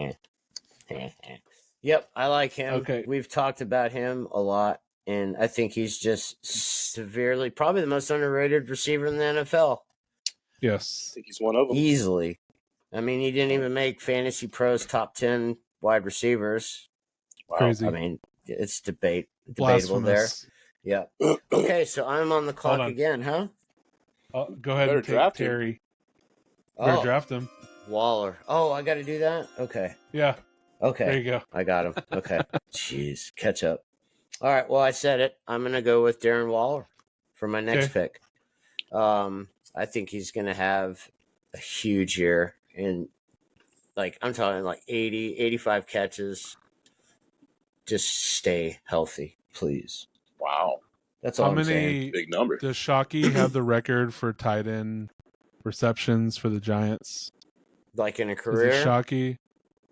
Yep, I like him. Okay. We've talked about him a lot, and I think he's just probably the most underrated receiver in the NFL. I Yes. think he's one of them. Easily. I mean, he didn't even make Fantasy Pros top 10 wide receivers. Wow. Crazy. I mean, it's debatable there. Blasphemous. Yeah. Okay, so I'm on the clock on. again, huh? Go ahead Better and take draft him. Terry. Better draft him. Waller. Oh, I got to do that? Okay. Yeah. Okay. There you go. I got him. Okay. Jeez. Catch up. All right. Well, I said it. I'm going to go with Darren Waller for my next pick. I think he's going to have a huge year. And, I'm talking 80, 85 catches. Just stay healthy, please. Wow. That's all How I'm saying. many Big number. does Shockey have the record for tight end receptions for the Giants? Like in a Is it career Shockey?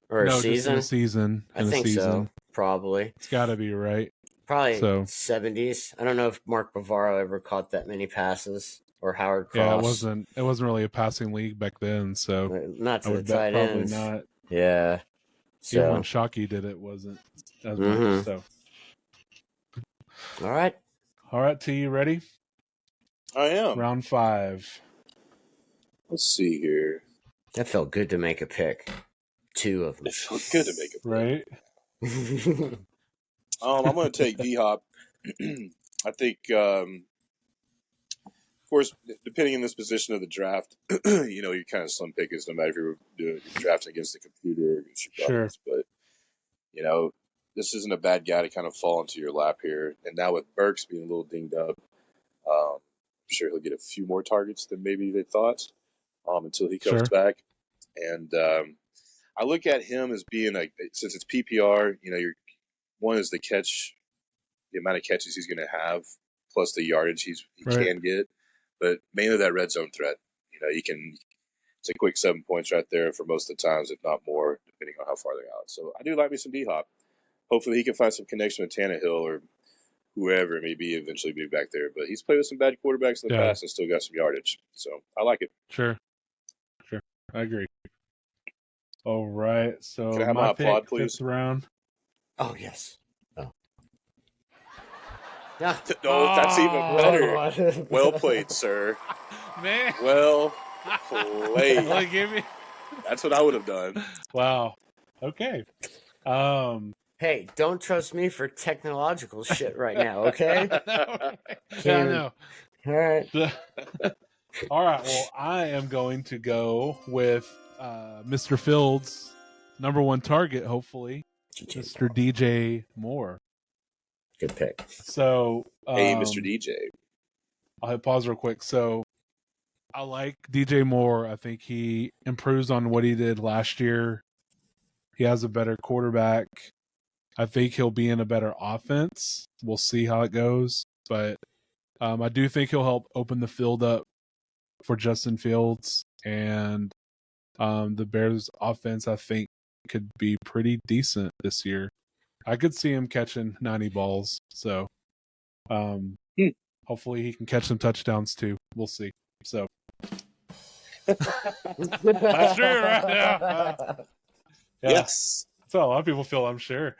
or a No, just in season? a season. I think so. Probably. It's got to be, right? Probably So- 70s. I don't know if Mark Bavaro ever caught that many passes or Howard Cross. Yeah, it wasn't really a passing league back then, so Not I to the would bet tight probably ends. not. Yeah. Even when So, Shockey did it, wasn't as Mhm. much. So, all right. all right, T, you ready? I am. Round 5. Let's see here. That felt good to make a pick. 2 of them. It felt good to make it. Right? I'm going to take D-Hop. I think, of course, depending on this position of the draft, you're kind of slim pickings no matter if you're drafting against the computer or against your Sure. buddies. But, this isn't a bad guy to kind of fall into your lap here. And now with Burks being a little dinged up, I'm sure he'll get a few more targets than maybe they thought until he comes back. And I look at him as being since it's PPR, one is the amount of catches he's going to have, plus the yardage he can get, but mainly that red zone threat. It's a quick 7 points right there for most of the times, if not more, depending on how far they're out. So I do like me some D-Hop. Hopefully he can find some connection with Tannehill or whoever it may be, eventually be back there. But he's played with some bad quarterbacks in the past and still got some yardage. So I like it. Sure. I agree. All right. So Can I have my applaud, please? 5th round. Oh, yes. Oh. Yeah. No, that's even better. Well played, sir. Man. Well played. Well, give me. That's what I would have done. Wow. Okay. Hey, don't trust me for technological shit right now, okay? Yeah, I know. All right. All right. Well, I am going to go with Mr. Fields' number 1 target, hopefully, Mr. DJ Moore. Good pick. So, hey, Mr. DJ. I'll hit pause real quick. So, I like DJ Moore. I think he improves on what he did last year. He has a better quarterback. I think he'll be in a better offense. We'll see how it goes. But I do think he'll help open the field up for Justin Fields. And the Bears offense, I think, could be pretty decent this year. I could see him catching 90 balls. So hopefully he can catch some touchdowns too. We'll see. So that's true, right? Yeah. Yes. That's how a lot of people feel, I'm sure.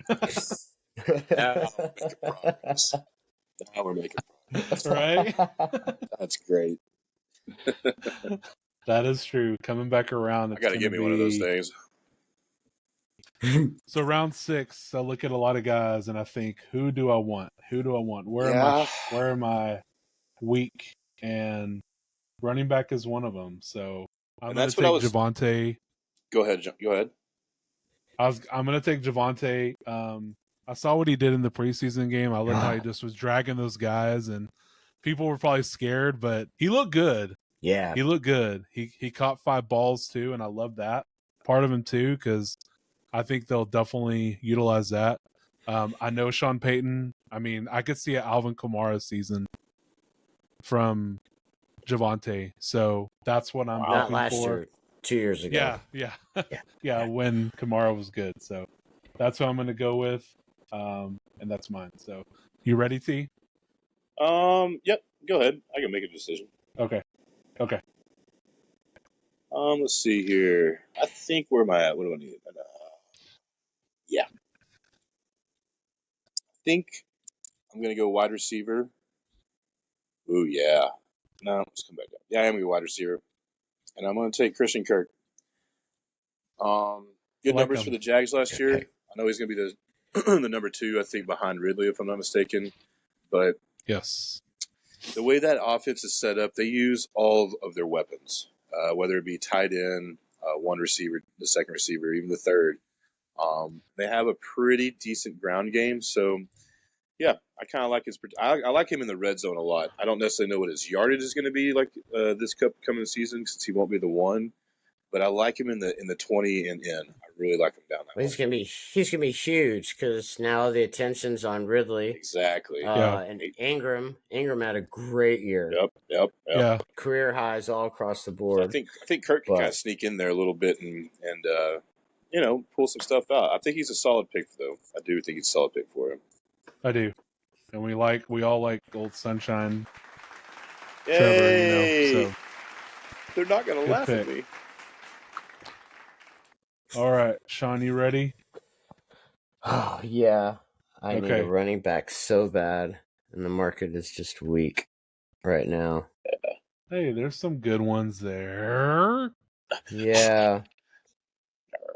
Now we're making progress. Right? That's great. That is true. Coming back around. I got to give me one of those things. So round 6, I look at a lot of guys and I think, who do I want? Where am I weak? And running back is one of them. So I'm going to take Javonte. Go ahead. I'm going to take Javonte. I saw what he did in the preseason game. I looked how he just was dragging those guys, and people were probably scared, but he looked good. Yeah. He looked good. He caught 5 balls too, and I love that part of him too, because I think they'll definitely utilize that. I know Sean Payton. I mean, I could see an Alvin Kamara season from Javonte. So that's what I'm hoping Not last for. year, 2 years ago. Yeah, when Kamara was good. So that's what I'm going to go with, and that's mine. So you ready, T? Yep. Go ahead. I can make a decision. Okay. Let's see here. I think where am I at? What do I need? Yeah. I think I'm gonna go wide receiver. Ooh, yeah. No, let's come back down. Yeah, I am gonna go wide receiver, and I'm gonna take Christian Kirk. Good like numbers for him. the Jags last Good year. pick. I know he's going to be the number 2, I think, behind Ridley, if I'm not mistaken. But Yes. the way that offense is set up, they use all of their weapons, whether it be tight end, one receiver, the second receiver, even the third. They have a pretty decent ground game. So, yeah, I kind of like his. I like him in the red zone a lot. I don't necessarily know what his yardage is going to be like this coming season since he won't be the one. But I like him in the 20 and in. I really like him down that Well, way. he's gonna be huge because now the attention's on Ridley. Exactly. Yeah. And Ingram. Ingram had a great year. Yep. Yeah. Career highs all across the So board. I think Kirk can kind But of sneak in there a little bit and pull some stuff out. I think he's a solid pick though. I do think he's a solid pick for him. I do. And we all like Old Sunshine Yay! Trevor, so They're not gonna Good laugh pick. at me. all right, Sean, you ready? oh yeah, I need Okay. a running back so bad, and the market is just weak right now. Hey, there's some good ones there. Yeah.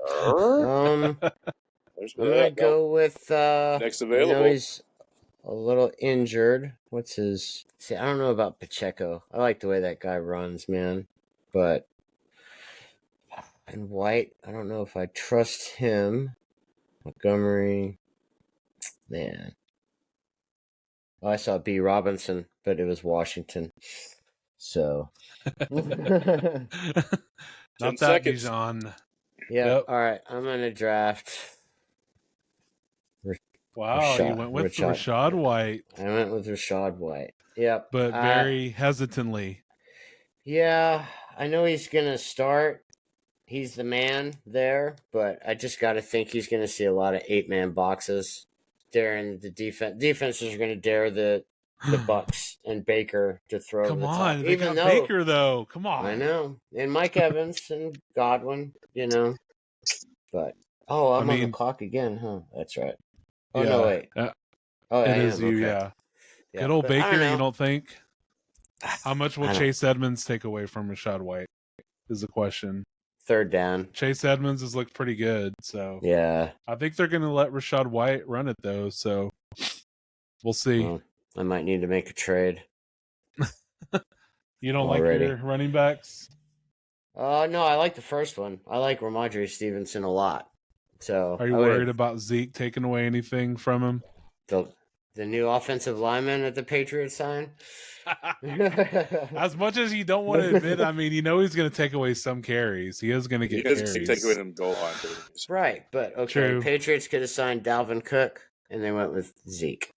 I'm There's gonna go with next I know available. he's a little injured. What's his? See, I don't know about Pacheco. I like the way that guy runs, man. But and White, I don't know if I trust him. Montgomery, man. Oh, I saw B. Robinson, but it was Washington. So, Not 10 that seconds. Bijan. yeah. Yep. All right, I'm gonna draft. Wow, you went with Rashad White, I went with Rashad White. Yep. but very hesitantly. Yeah, I know he's gonna start. He's the man there, but I just got to think he's going to see a lot of 8-man boxes. Daring the defenses are going to dare the Bucks and Baker to throw. Come the on, top. they Even got though Baker though. Come on. I know, and Mike Evans and Godwin, But I'm on the clock again, huh? That's right. Oh yeah, no, wait. Oh, it I is am, you. okay. Yeah. Yeah, Good old but I Baker. don't You know. don't think? How much will I don't- Chase Edmonds take away from Rashad White? Is the question. Third down. Chase Edmonds has looked pretty good, so Yeah. I think they're going to let Rashad White run it though. So we'll see. Well, I might need to make a trade. You don't already. like your running backs? No, I like the first one. I like Ramondre Stevenson a lot. So Are you worried about Zeke taking away anything from him? the new offensive lineman at the Patriots sign? As much as you don't want to admit, I mean, he's going to take away some carries. He is going to get carries. Take away them goal line carries. Right, but okay. True. Patriots could have signed Dalvin Cook, and they went with Zeke.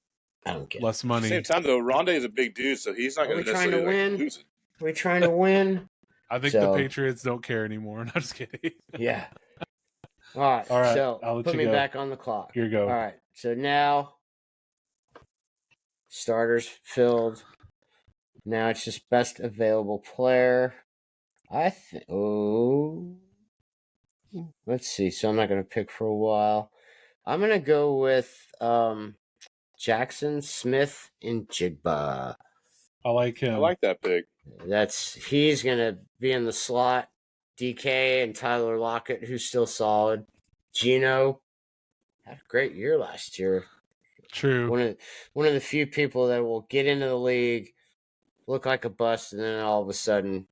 I don't get Less At money. the same time, though, Rondé is a big dude, so he's not Are going we to trying to necessarily win? lose it. We're trying to win. I think So- the Patriots don't care anymore. No, I'm just kidding. Yeah. All right. So I'll let put you me go. back on the clock. Here you go. All right. So now starters filled. Now it's just best available player. I think. Oh, let's see. So I'm not going to pick for a while. I'm going to go with Jackson Smith and Jigba. I like him. I like that pick. He's going to be in the slot. DK and Tyler Lockett, who's still solid. Geno had a great year last year. True. One of the few people that will get into the league, look like a bust, and then all of a sudden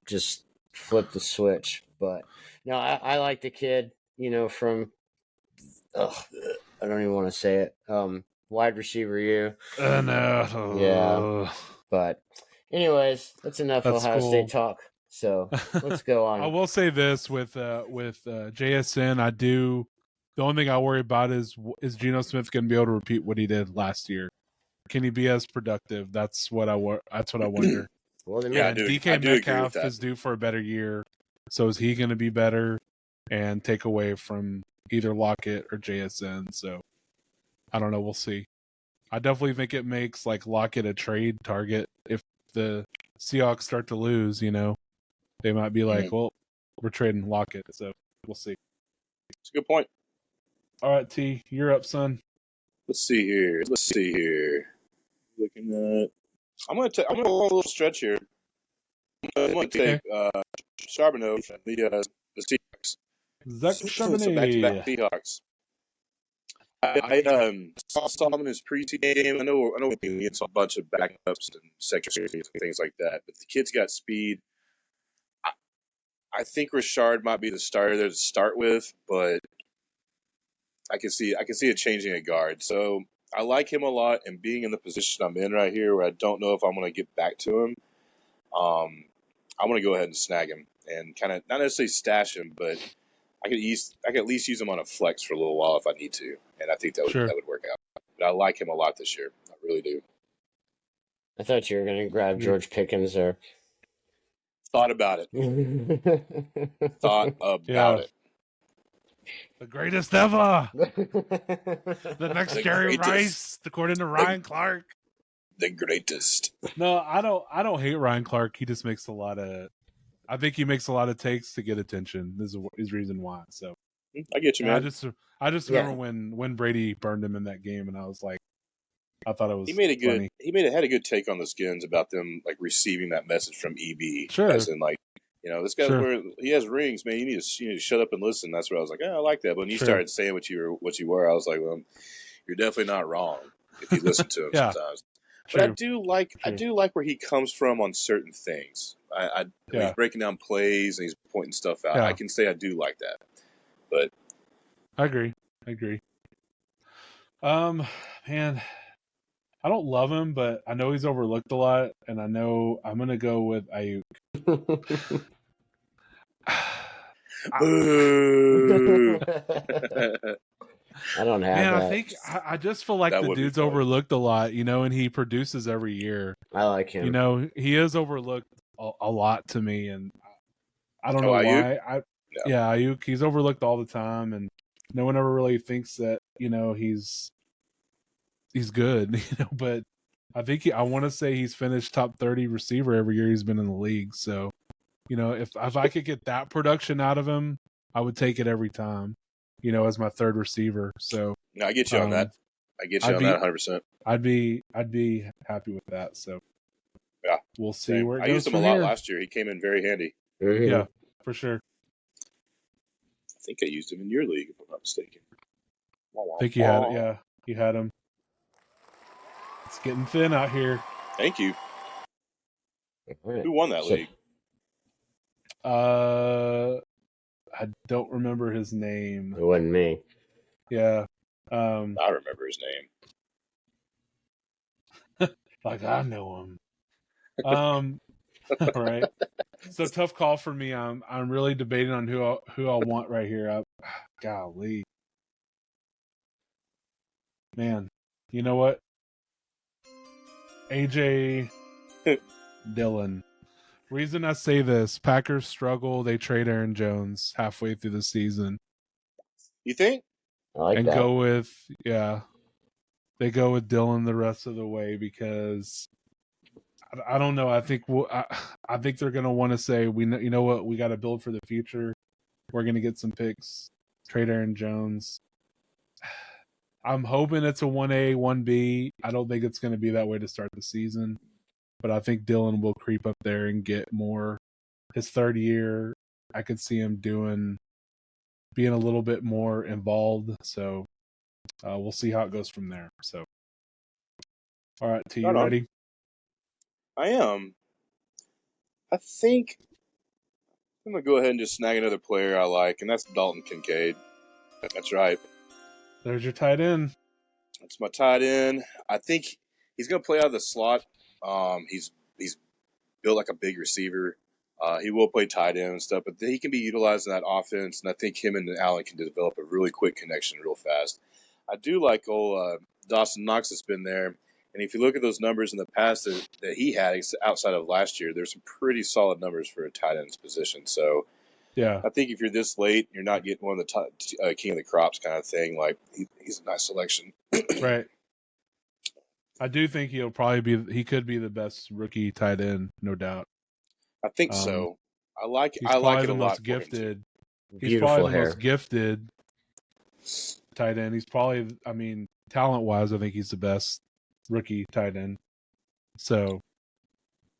just flip the switch. But no, I like the kid. From I don't even want to say it. Wide receiver, you. No. Yeah. But anyways, that's enough That's Ohio cool. State talk. So let's go on. I will say this with JSN. I do. The only thing I worry about is Geno Smith going to be able to repeat what he did last year? Can he be as productive? That's what I wonder. Well, they Yeah, made- I DK do agree with Metcalf that. is due for a better year. So is he going to be better and take away from either Lockett or JSN? So I don't know. We'll see. I definitely think it makes Lockett a trade target if the Seahawks start to lose. They might be like, well, we're trading Lockett. So we'll see. It's a good point. All right, T, you're up, son. Let's see here. Looking at. I'm gonna go a little stretch here. I'm gonna take Charbonneau from the Seahawks. Zach So back-to-back Charbonnet. Seahawks. I saw him in his preseason game. I know he saw a bunch of backups and secondaries and things like that. But the kid's got speed. I think Richard might be the starter there to start with, but I can see it changing a guard. So I like him a lot, and being in the position I'm in right here, where I don't know if I'm going to get back to him, I'm going to go ahead and snag him and kind of not necessarily stash him, but I could at least use him on a flex for a little while if I need to, and I think that would work out. But I like him a lot this year. I really do. I thought you were going to grab George Pickens there. Thought about it. It. The greatest ever. The next Jerry Rice, according to Ryan Clark. The greatest. No, I don't hate Ryan Clark. He just makes I think he makes a lot of takes to get attention. This is his reason why. So I get you, man. I just remember when Brady burned him in that game, and I was like, I thought it was funny. Had a good take on the Skins about them like receiving that message from EB. Sure. As in, like, this guy's he has rings, man. You need to shut up and listen. That's where I was like, I like that. But when you started saying what you were, I was like, well, you're definitely not wrong if you listen to him sometimes. But I do like where he comes from on certain things. When he's breaking down plays and he's pointing stuff out. I can say I do like that. But I agree. Man, I don't love him, but I know he's overlooked a lot, and I know I'm gonna go with Ayuk. Boo! I don't have that. I just feel like the dude's overlooked a lot, and he produces every year. I like him. He is overlooked a lot to me, and I don't know why. Ayuk, he's overlooked all the time, and no one ever really thinks that, he's good, but I think I want to say he's finished top 30 receiver every year he's been in the league. So, if I could get that production out of him, I would take it every time, as my third receiver. So no, I get you on that. I get you on that 100%. I'd be happy with that. So yeah, we'll see where it goes. I used him a lot last year. He came in very handy. Yeah, for sure. I think I used him in your league, if I'm not mistaken. I think you had it. Yeah, you had him. It's getting thin out here. Thank you. Right. Who won that league? I don't remember his name. It wasn't me. Yeah. I remember his name. Like I know him. Right. So tough call for me. I'm really debating on who I want right here. Golly. Man, you know what? AJ Dillon. Reason I say this, Packers struggle. They trade Aaron Jones halfway through the season. You think? I like that. They go with Dillon the rest of the way because I don't know. I think I think they're going to want to say, you know what, we got to build for the future. We're going to get some picks, trade Aaron Jones. I'm hoping it's a 1A, 1B. I don't think it's going to be that way to start the season. But I think Dillon will creep up there and get more. His third year, I could see him being a little bit more involved. So we'll see how it goes from there. So, all right, T, you ready? I am. I think I'm going to go ahead and just snag another player I like, and that's Dalton Kincaid. That's right. There's your tight end. That's my tight end. I think he's going to play out of the slot. He's built like a big receiver. He will play tight end and stuff, but he can be utilized in that offense, and I think him and Allen can develop a really quick connection real fast. I do like Dawson Knox has been there, and if you look at those numbers in the past that he had outside of last year, there's some pretty solid numbers for a tight end's position. So yeah, I think if you're this late, you're not getting one of the king of the crops kind of thing. Like he's a nice selection. Right. I do think he could be the best rookie tight end, no doubt. I think so. I like it a lot. Gifted. He's Beautiful probably the hair. most gifted tight end. He's probably, talent wise, I think he's the best rookie tight end. So,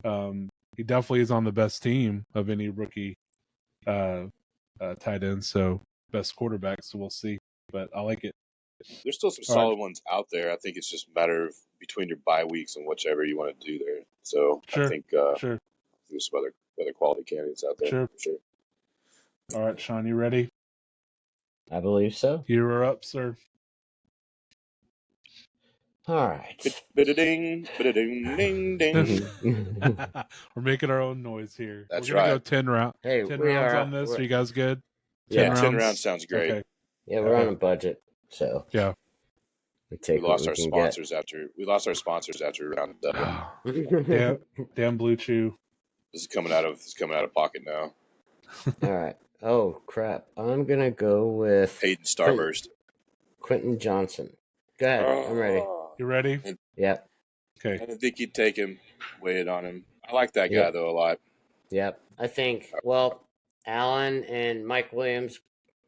he definitely is on the best team of any rookie tight end. So best quarterback, so we'll see. But I like it. There's still some All right. solid ones out there. I think it's just a matter of between your bye weeks and whichever you want to do there. So I Sure. think Sure. there's some other quality candidates out there. Sure. For sure. All right, Sean, you ready? I believe so. You are up, sir. All right. Bida-ding, bida-ding, ding, ding. We're making our own noise here. That's We're gonna go right. 10 Hey, 10 we rounds are. on this. Are you guys good? Yeah. 10 rounds sounds great. Okay. Yeah, we're Okay. on a budget, so Yeah. we We take lost what our we can sponsors after round 7. get. Damn Blue Chew. This is coming out of pocket now. All right. Oh crap! I'm gonna go with Hayden Starburst. Quentin Johnson. Go ahead. I'm ready. You ready? Yep. Okay. I didn't think you'd take him, weigh it on him. I like that guy Yeah. though a lot. Yep. I think. Well, Allen and Mike Williams,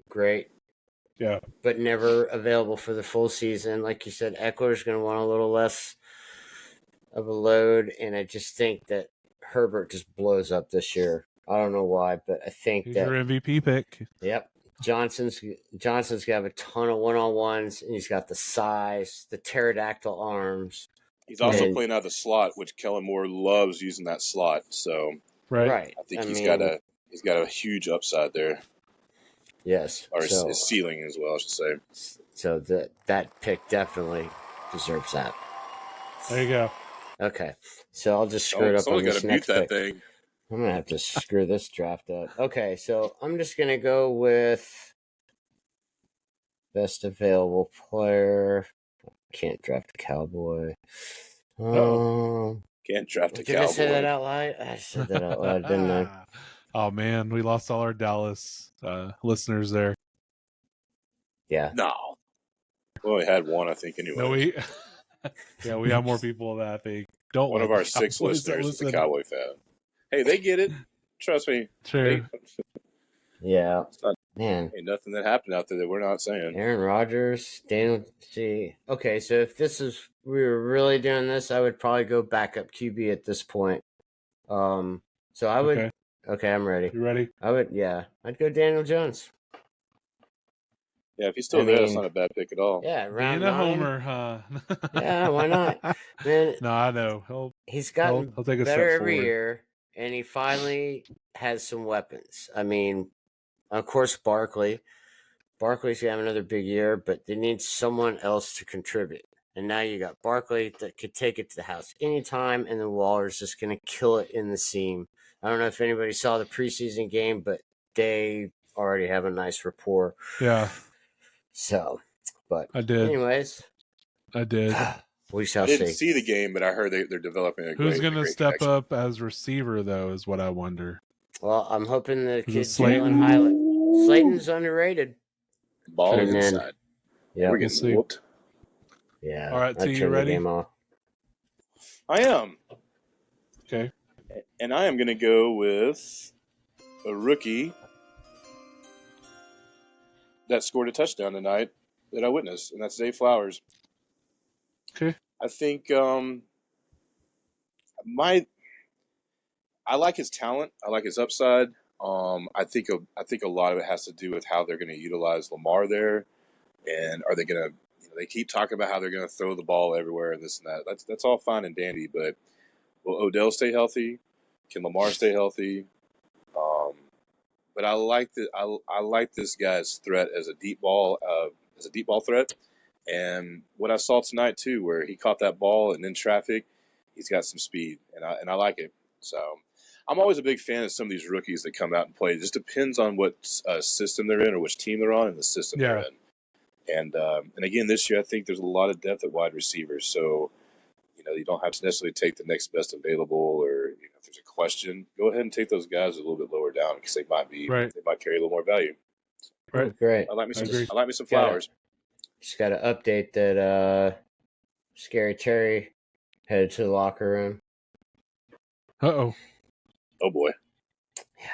great, Yeah. but never available for the full season. Like you said, Eckler's going to want a little less of a load, and I just think that Herbert just blows up this year. I don't know why, but I think He's that your MVP pick. yep, Johnson's got to have a ton of one-on-ones, and he's got the size, the pterodactyl arms. He's also And- playing out of the slot, which Kellen Moore loves using that slot. So Right. I think he's got a huge upside there, yes, or so, his ceiling as well, I should say. so that pick definitely deserves that. There you go. Okay, so I'll just screw it up on Someone's got this to mute next that pick. thing. I'm gonna have to screw this draft up. Okay, so I'm just gonna go with best available player. Can't draft a Cowboy. Can't draft a Did I say that Cowboy. out loud? I said that out loud, didn't I? Oh man, we lost all our Dallas listeners there. Yeah. No. We only had one, I think, anyway. No, we we have more people that I think don't. One like of our the 6 Cowboys that listeners is a listen. Cowboy fan. Hey, they get it. Trust me. Sure. Hey, Yeah. it's not, Man. ain't nothing that happened out there that we're not saying. Aaron Rodgers, Daniel G. Okay, so if we were really doing this, I would probably go backup QB at this point. So I would. Okay, I'm ready. You ready? I'd go Daniel Jones. Yeah, if he's still I there, that's mean- not a bad pick at all. Yeah, round Being a 9. homer, huh? Yeah, why not? Man, No, I know. he's gotten He'll take a better step every forward. year, and he finally has some weapons. I mean, of course, Barkley's gonna have another big year, but they need someone else to contribute. And now you got Barkley that could take it to the house anytime, and then Waller's just gonna kill it in the seam. I don't know if anybody saw the preseason game, but they already have a nice rapport. Yeah, So, but I did. anyways, I did. we shall I didn't see. see the game, but I heard they're developing a Who's great going to great step connection. up as receiver, though, is what I wonder. Well, I'm hoping the Is it kid Slayton? Jalen Highland. Slayton's underrated. Ball And then- inside. Yeah, We're we'll getting see. whooped. yeah. All right, I'd T, you turn the ready? game off. I am. Okay. And I am going to go with a rookie that scored a touchdown tonight that I witnessed, and that's Zay Flowers. Okay. I think I like his talent. I like his upside. I think a lot of it has to do with how they're going to utilize Lamar there, and are they going to? They keep talking about how they're going to throw the ball everywhere and this and that. That's all fine and dandy, but will Odell stay healthy? Can Lamar stay healthy? But I like this guy's threat as a deep ball threat, and what I saw tonight too, where he caught that ball and in traffic, he's got some speed, and I like it. So I'm always a big fan of some of these rookies that come out and play. It just depends on what system they're in or which team they're on and the system they're in. And again, this year I think there's a lot of depth at wide receivers, so you don't have to necessarily take the next best available, or if there's a question, go ahead and take those guys a little bit lower down because they might carry a little more value. Right. Great. I like me agree. some Flowers. Just got to update that Scary Terry headed to the locker room. Uh-oh. Oh boy. Yeah.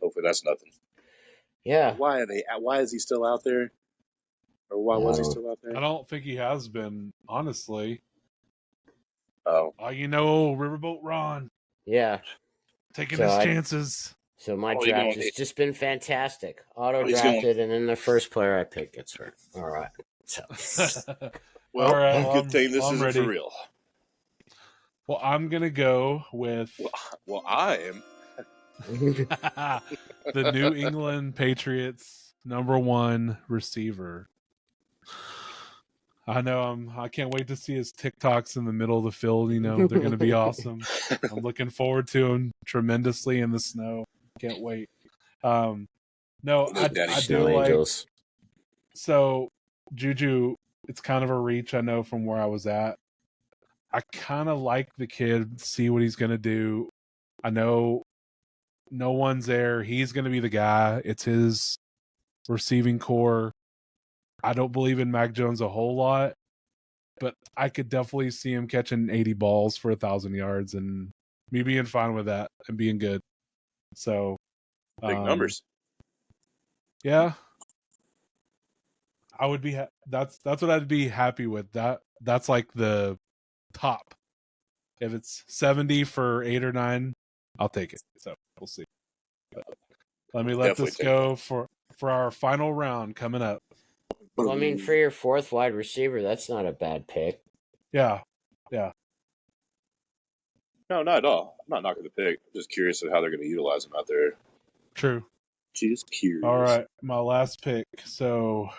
Hopefully that's nothing. Yeah. Why is he still out there? Or why was he still out I there? don't think he has been, honestly. Oh, Riverboat Ron. Yeah. Taking So his I- chances. So my Oh, you're draft going- has just been fantastic. Auto he's drafted, and then the first player I pick gets hurt. All right. So Well, All right, good thing this I'm isn't ready. for real. Well, I'm gonna go with Well, I am. the New England Patriots #1 receiver. I know I can't wait to see his TikToks in the middle of the field. You know, they're going to be awesome. I'm looking forward to him tremendously in the snow. Can't wait. No, I do Snow like. Angels. So Juju, it's kind of a reach, I know, from where I was at. I kind of like the kid, see what he's going to do. I know no one's there. He's going to be the guy. It's his receiving core. I don't believe in Mac Jones a whole lot, but I could definitely see him catching 80 balls for 1,000 yards and me being fine with that and being good. So Big numbers. Yeah, I would be. That's what I'd be happy with. That's like the top. If it's 70 for 8 or 9, I'll take it. So we'll see. But let me let Definitely this take go for our final round coming up. Well, I mean, for your fourth wide receiver, that's not a bad pick. Yeah. No, not at all. I'm not knocking the pick. I'm just curious of how they're going to utilize him out there. True. Just curious. All right, my last pick. So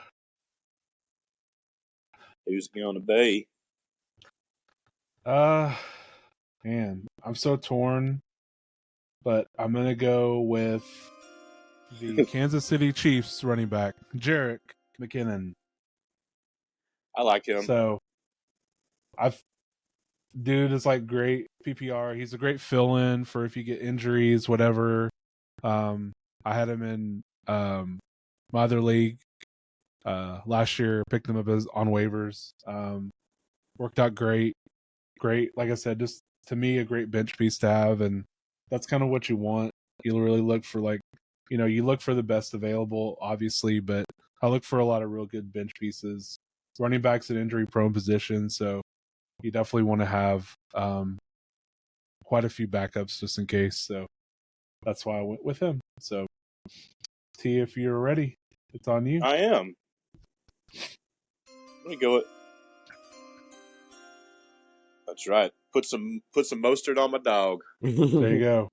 Who's going to Bay? man, I'm so torn, but I'm gonna go with the Kansas City Chiefs running back, Jerick McKinnon. I like him. So dude is like great PPR. He's a great fill-in for if you get injuries, whatever. I had him in my other league last year. Picked him up on waivers. Worked out great. Like I said, just to me a great bench piece to have, and that's kind of what you want. You really look for you look for the best available, obviously, but I look for a lot of real good bench pieces. Running backs in injury prone positions, so you definitely want to have quite a few backups just in case. So that's why I went with him. So T, if you're ready, it's on you. I am. Let me go it. That's right. Put some Mostert on my dog. There you go.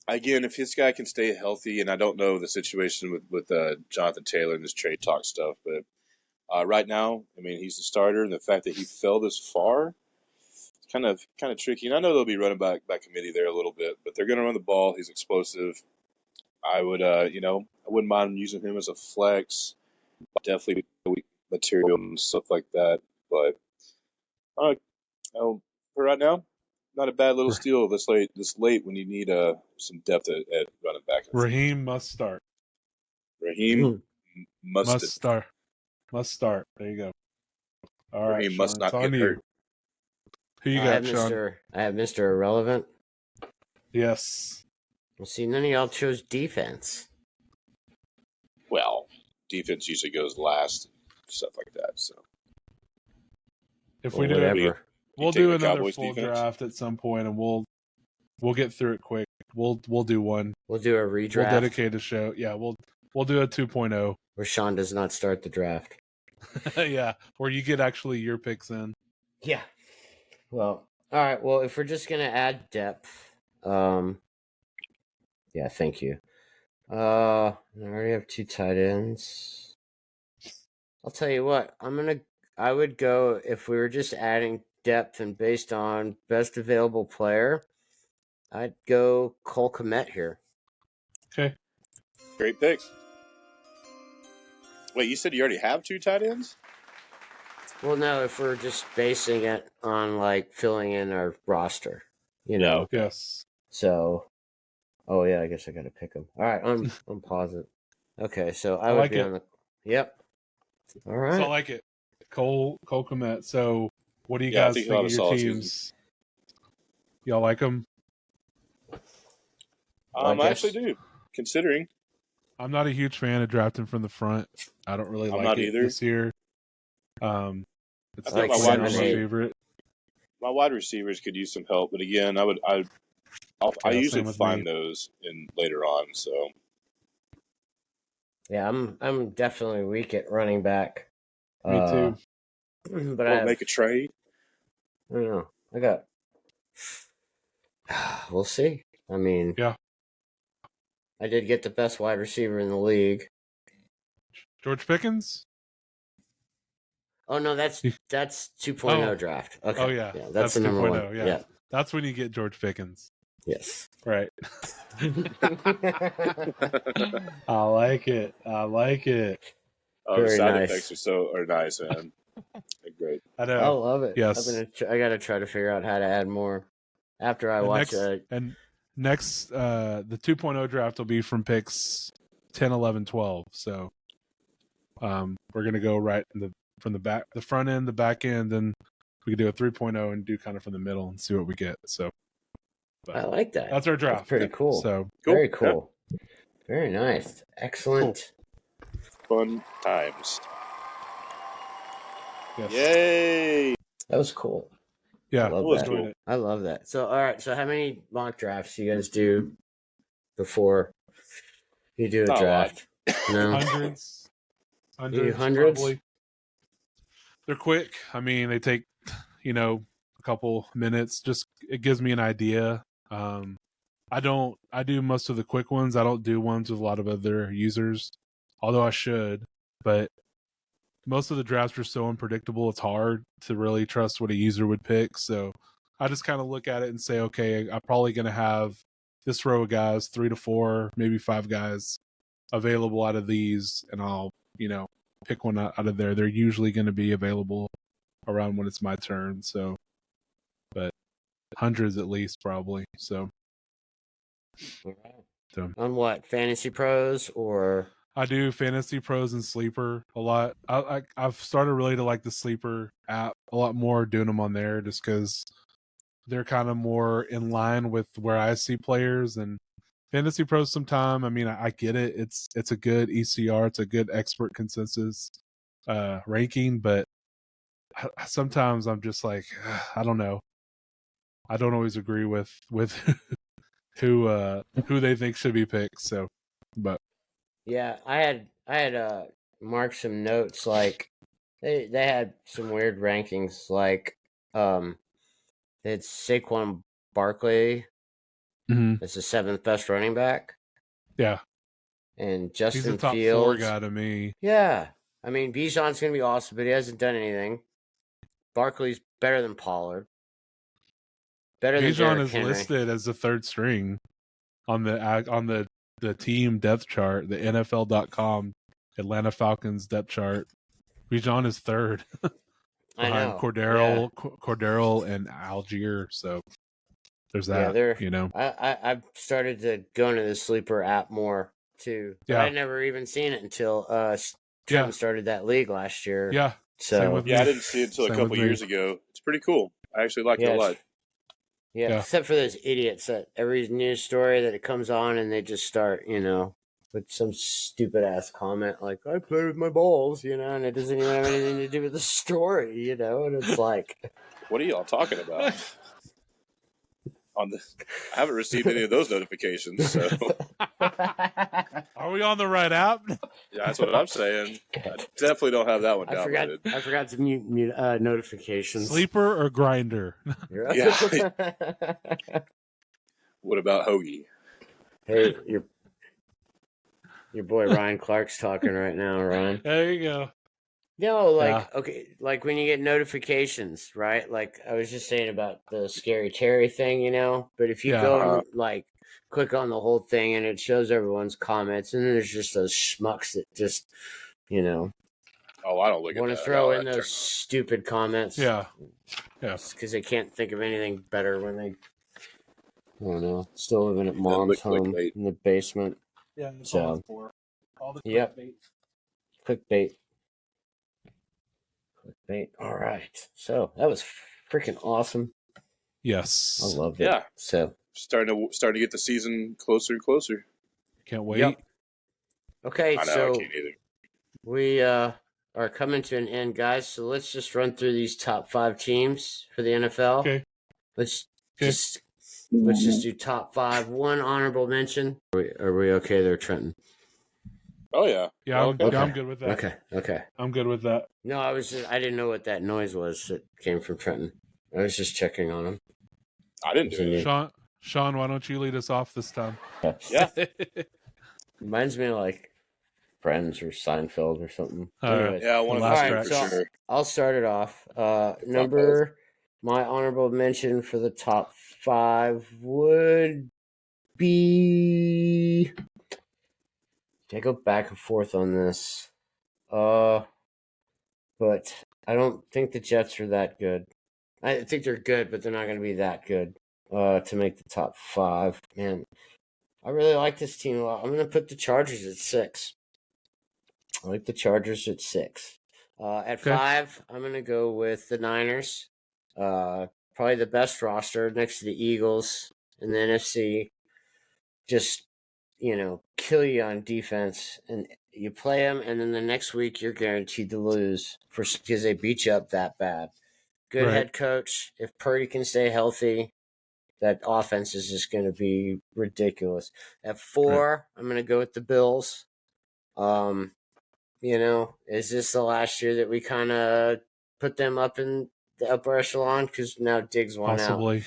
Again, if this guy can stay healthy, and I don't know the situation with Jonathan Taylor and this trade talk stuff, but right now, I mean, he's the starter, and the fact that he fell this far, it's kind of tricky. And I know they'll be running back by committee there a little bit, but they're going to run the ball. He's explosive. I would, I wouldn't mind using him as a flex. Definitely weak material and stuff like that. But for right now, not a bad little steal this late when you need some depth at running back. Raheem must start. Raheem must start. Must start. There you go. All right, Raheem Sean, must not it's on get you. hurt. Who you I got, have Sean? I have Mr. Irrelevant. Yes. Well, see, none of y'all chose defense. Well, defense usually goes last, stuff like that. So If Or we do it, whatever. we'll take do the another Cowboys full defense? draft at some point, and we'll get through it quick. We'll do one. We'll do a We'll redraft dedicate a show. Yeah, we'll do a 2.0. where Sean does not start the draft. Yeah, where you get actually your picks in. Yeah. Well, all right. Well, if we're just gonna add depth, yeah, thank you. I already have 2 tight ends. I'll tell you what. I would go if we were just adding depth and based on best available player. I'd go Cole Kmet here. Okay. great pick. Wait, you said you already have 2 tight ends? Well, no, if we're just basing it on like filling in our roster, you know. Yes. So, oh yeah, I guess I got to pick them. All right, I'm positive. Okay, so I would like be it. on the. Yep. All So right. I like it. Cole Kmet. So what do you Yeah, I guys think think he'll have of a your solid teams? Y'all like them? I I guess- actually do, considering. I'm not a huge fan of drafting from the front. I don't really I'm like not it either. this year. It's I not think my my wide receiver- favorite. My wide receivers could use some help, but again, I I Yeah, usually same with find me. those in later on. So Yeah, I'm definitely weak at running back. Me too. But I want to have, make a trade? I don't know. I got. We'll see. I mean, Yeah. I did get the best wide receiver in the league. George Pickens? Oh no, that's You- 2.0 Oh. draft. Okay, Oh yeah. yeah, that's That's the number 2.0. one. Yeah. That's when you get George Pickens. Yes. Right. I like it. I like it. Oh, the Very sound nice. effects are nice, man. They're great. I I know. love it. Yes. I gotta try to figure out how to add more after I The watch next the 2.0 draft will be from picks 10, 11, 12. So we're gonna go right in from the front end, the back end, and we can do a 3.0 and do kind of from the middle and see what we get. So I like that. that's our draft. That's pretty cool. So Cool. Very Yeah. cool. Very nice. Excellent. Fun times. yes. Yay! That was cool. Yeah, I love It was that. cool. I love that. So, all right. So, how many mock drafts do you guys do before you do a Not a lot. draft? No, hundreds. you do hundreds. Probably. They're quick. I mean, they take, a couple minutes. Just it gives me an idea. I do most of the quick ones. I don't do ones with a lot of other users, although I should. But most of the drafts are so unpredictable, it's hard to really trust what a user would pick. So I just kind of look at it and say, okay, I'm probably going to have this row of guys, 3 to 4, maybe 5 guys available out of these, and I'll, pick one out of there. They're usually going to be available around when it's my turn. So, but hundreds at least probably. So, On what? Fantasy Pros or? I do Fantasy Pros and Sleeper a lot. I've started really to like the Sleeper app a lot more, doing them on there just because they're kind of more in line with where I see players. And Fantasy Pros sometime, I mean, I get it. It's a good ECR, it's a good expert consensus ranking, but sometimes I'm just like, I don't know. I don't always agree with who they think should be picked. So, but Yeah, I had marked some notes like they had some weird rankings like it's Saquon Barkley as the 7th best running back yeah, and he's a Justin top 4 Fields. guy to me. Yeah, I mean Bijan's gonna be awesome, but he hasn't done anything. Barkley's better than Pollard. Better than Bijan Derrick is Henry. listed as the 3rd string on the team depth chart, the NFL.com Atlanta Falcons depth chart. Bijan is 3rd I behind know. Cordero and Algier. So there's Yeah, that. I've started to go into the Sleeper app more too. But Yeah. I'd never even seen it until Yeah. Tim started that league last year. Yeah. So Same with Yeah, me. I didn't see it until a Same couple with me. years ago. It's pretty cool. I actually like it a lot. Yeah, except for those idiots that every news story that it comes on and they just start, with some stupid ass comment like "I play with my balls," and it doesn't even have anything to do with the story, and it's like, What are y'all talking about? I haven't received any of those notifications, so Are we on the right app? yeah, that's what I'm saying. I definitely don't have that one downloaded. I forgot to mute notifications. Sleeper or grinder? Yeah. What about Hoagie? Hey, your boy Ryan Clark's talking right now, Ryan. There you go. No, okay, like when you get notifications, right? Like I was just saying about the Scary Terry thing, but if you go and click on the whole thing and it shows everyone's comments, and then there's just those schmucks that just, Oh, I don't look at that. want to throw in those stupid comments. Yeah. Because they can't think of anything better when they, I don't know, still living at mom's home in the basement. Yeah, that's So, all it's for. All the clickbait. Clickbait. All right. So that was freaking awesome. Yes. I loved it. Yeah. So starting to get the season closer and closer. Can't wait. Yep. Okay, I know, so I can't either. we are coming to an end, guys. So let's just run through these top 5 teams for the NFL. Okay. Let's Okay. just let's just do top 5. One honorable mention. Are we okay there, Trenton? Oh yeah. Yeah, Okay. I'm good with that. Okay. I'm good with that. No, I didn't know what that noise was that came from Trenton. I was just checking on him. I didn't do it. Sean, why don't you lead us off this time? Yeah. Reminds me of like Friends or Seinfeld or something. All right. Anyways, Yeah, one of Last those track. for so sure. I'll start it off. My honorable mention for the top 5 would be. I go back and forth on this. But I don't think the Jets are that good. I think they're good, but they're not going to be that good to make the top 5. Man, I really like this team a lot. I'm going to put the Chargers at 6. I like the Chargers at 6. At Okay. 5, I'm going to go with the Niners. Probably the best roster next to the Eagles in the NFC. Just, kill you on defense. And you play them, and then the next week you're guaranteed to lose because they beat you up that bad. Good Right. head coach. If Purdy can stay healthy, that offense is just going to be ridiculous. At 4, I'm going to go with the Bills. Is this the last year that we kind of put them up in the upper echelon? Because now Diggs won Possibly. out.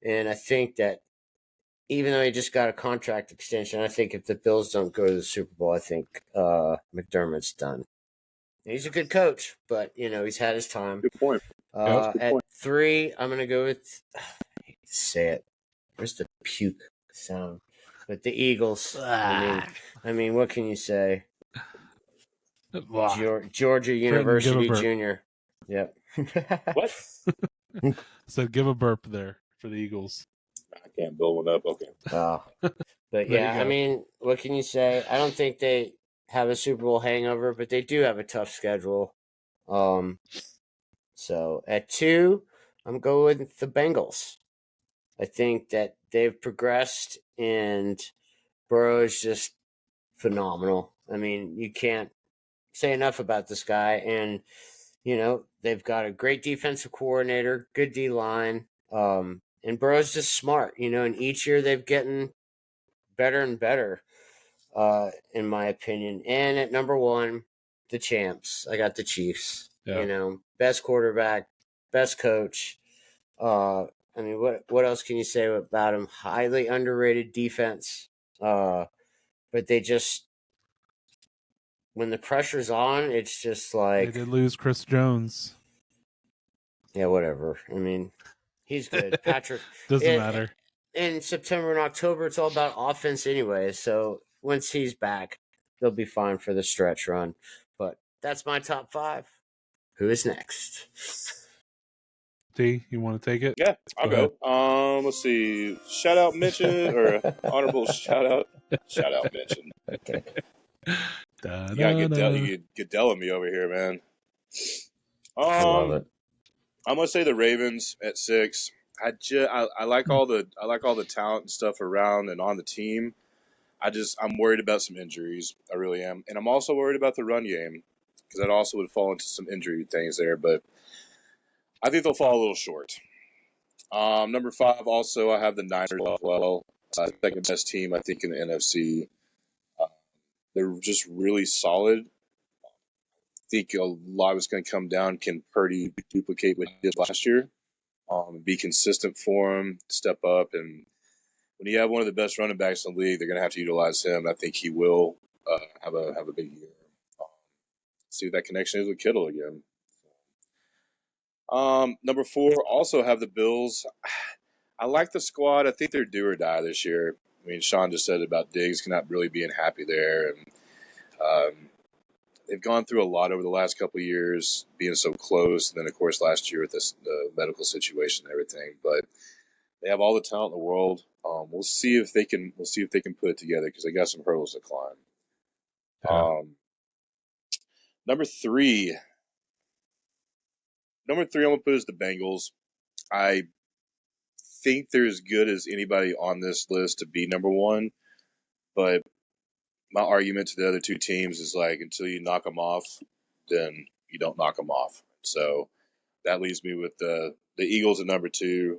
And I think that even though he just got a contract extension, I think if the Bills don't go to the Super Bowl, I think McDermott's done. He's a good coach, but, he's had his time. Good point. Good At point. 3, I'm going to go with, I hate to say it, where's the puke sound? But the Eagles. I mean, what can you say? Georgia University Junior. Yep. What? So give a burp there for the Eagles. I can't build one up. Okay. Oh. But There yeah, you I go. mean, what can you say? I don't think they have a Super Bowl hangover, but they do have a tough schedule. So at 2, I'm going with the Bengals. I think that they've progressed, and Burrow is just phenomenal. I mean, you can't say enough about this guy. And, they've got a great defensive coordinator, good D line. And Burrow's just smart, and each year they've gotten better and better, in my opinion. And at number 1, the champs. I got the Chiefs. Yeah. Best quarterback, best coach. I mean, what else can you say about him? Highly underrated defense. But they just, when the pressure's on, it's just They like, did lose Chris Jones. yeah, whatever. I mean, he's good. Patrick. Doesn't matter. In September and October, it's all about offense anyway. So once he's back, they'll be fine for the stretch run. But that's my top 5. Who is next? T, you want to take it? Yeah, I'll go. Let's see. Shout out mention or honorable shout out mention. Okay. You got Goodell and me over here, man. I love it. I'm gonna say the Ravens at 6. I like all the talent and stuff around and on the team. I'm worried about some injuries. I really am, and I'm also worried about the run game because that also would fall into some injury things there. But I think they'll fall a little short. Number 5, also I have the Niners as well. Second best team I think in the NFC. They're just really solid. I think a lot of it's going to come down. Can Purdy duplicate what he did last year? Be consistent for him, step up, and when you have one of the best running backs in the league, they're going to have to utilize him. I think he will have a big year. See what that connection is with Kittle again. Number 4, also have the Bills. I like the squad. I think they're do or die this year. I mean, Sean just said about Diggs not really being happy there, and they've gone through a lot over the last couple of years, being so close. And then, of course, last year with the medical situation and everything. But they have all the talent in the world. We'll see if they can. We'll see if they can put it together because they got some hurdles to climb. Yeah. Number 3. I'm gonna put is the Bengals. I think they're as good as anybody on this list to be number 1, but my argument to the other 2 teams is like until you knock them off, then you don't knock them off. So that leaves me with the Eagles at number 2,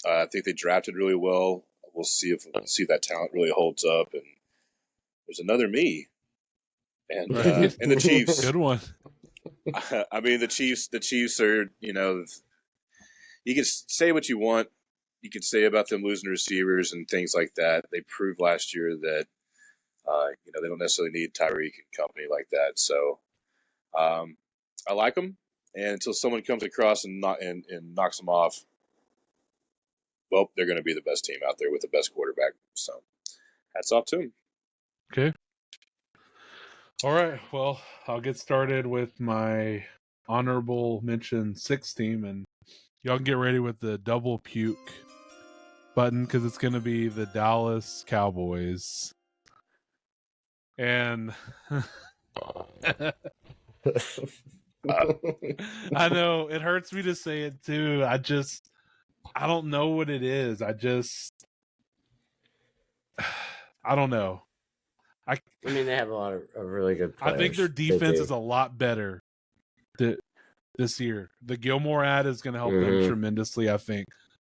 I think they drafted really well. We'll see if that talent really holds up. And there's another me, and Right. and the Chiefs. Good one. I mean, the Chiefs are, you can say what you want. You can say about them losing receivers and things like that. They proved last year that, they don't necessarily need Tyreek and company like that. So I like them. And until someone comes across and knocks them off, well, they're going to be the best team out there with the best quarterback. So hats off to them. Okay. All right. Well, I'll get started with my honorable mention 6 team, and y'all can get ready with the double puke button because it's going to be the Dallas Cowboys. And I know it hurts me to say it too. I don't know what it is. I don't know. I mean, they have a lot of really good players. I think their defense is a lot better this year. The Gilmore ad is going to help them tremendously, I think.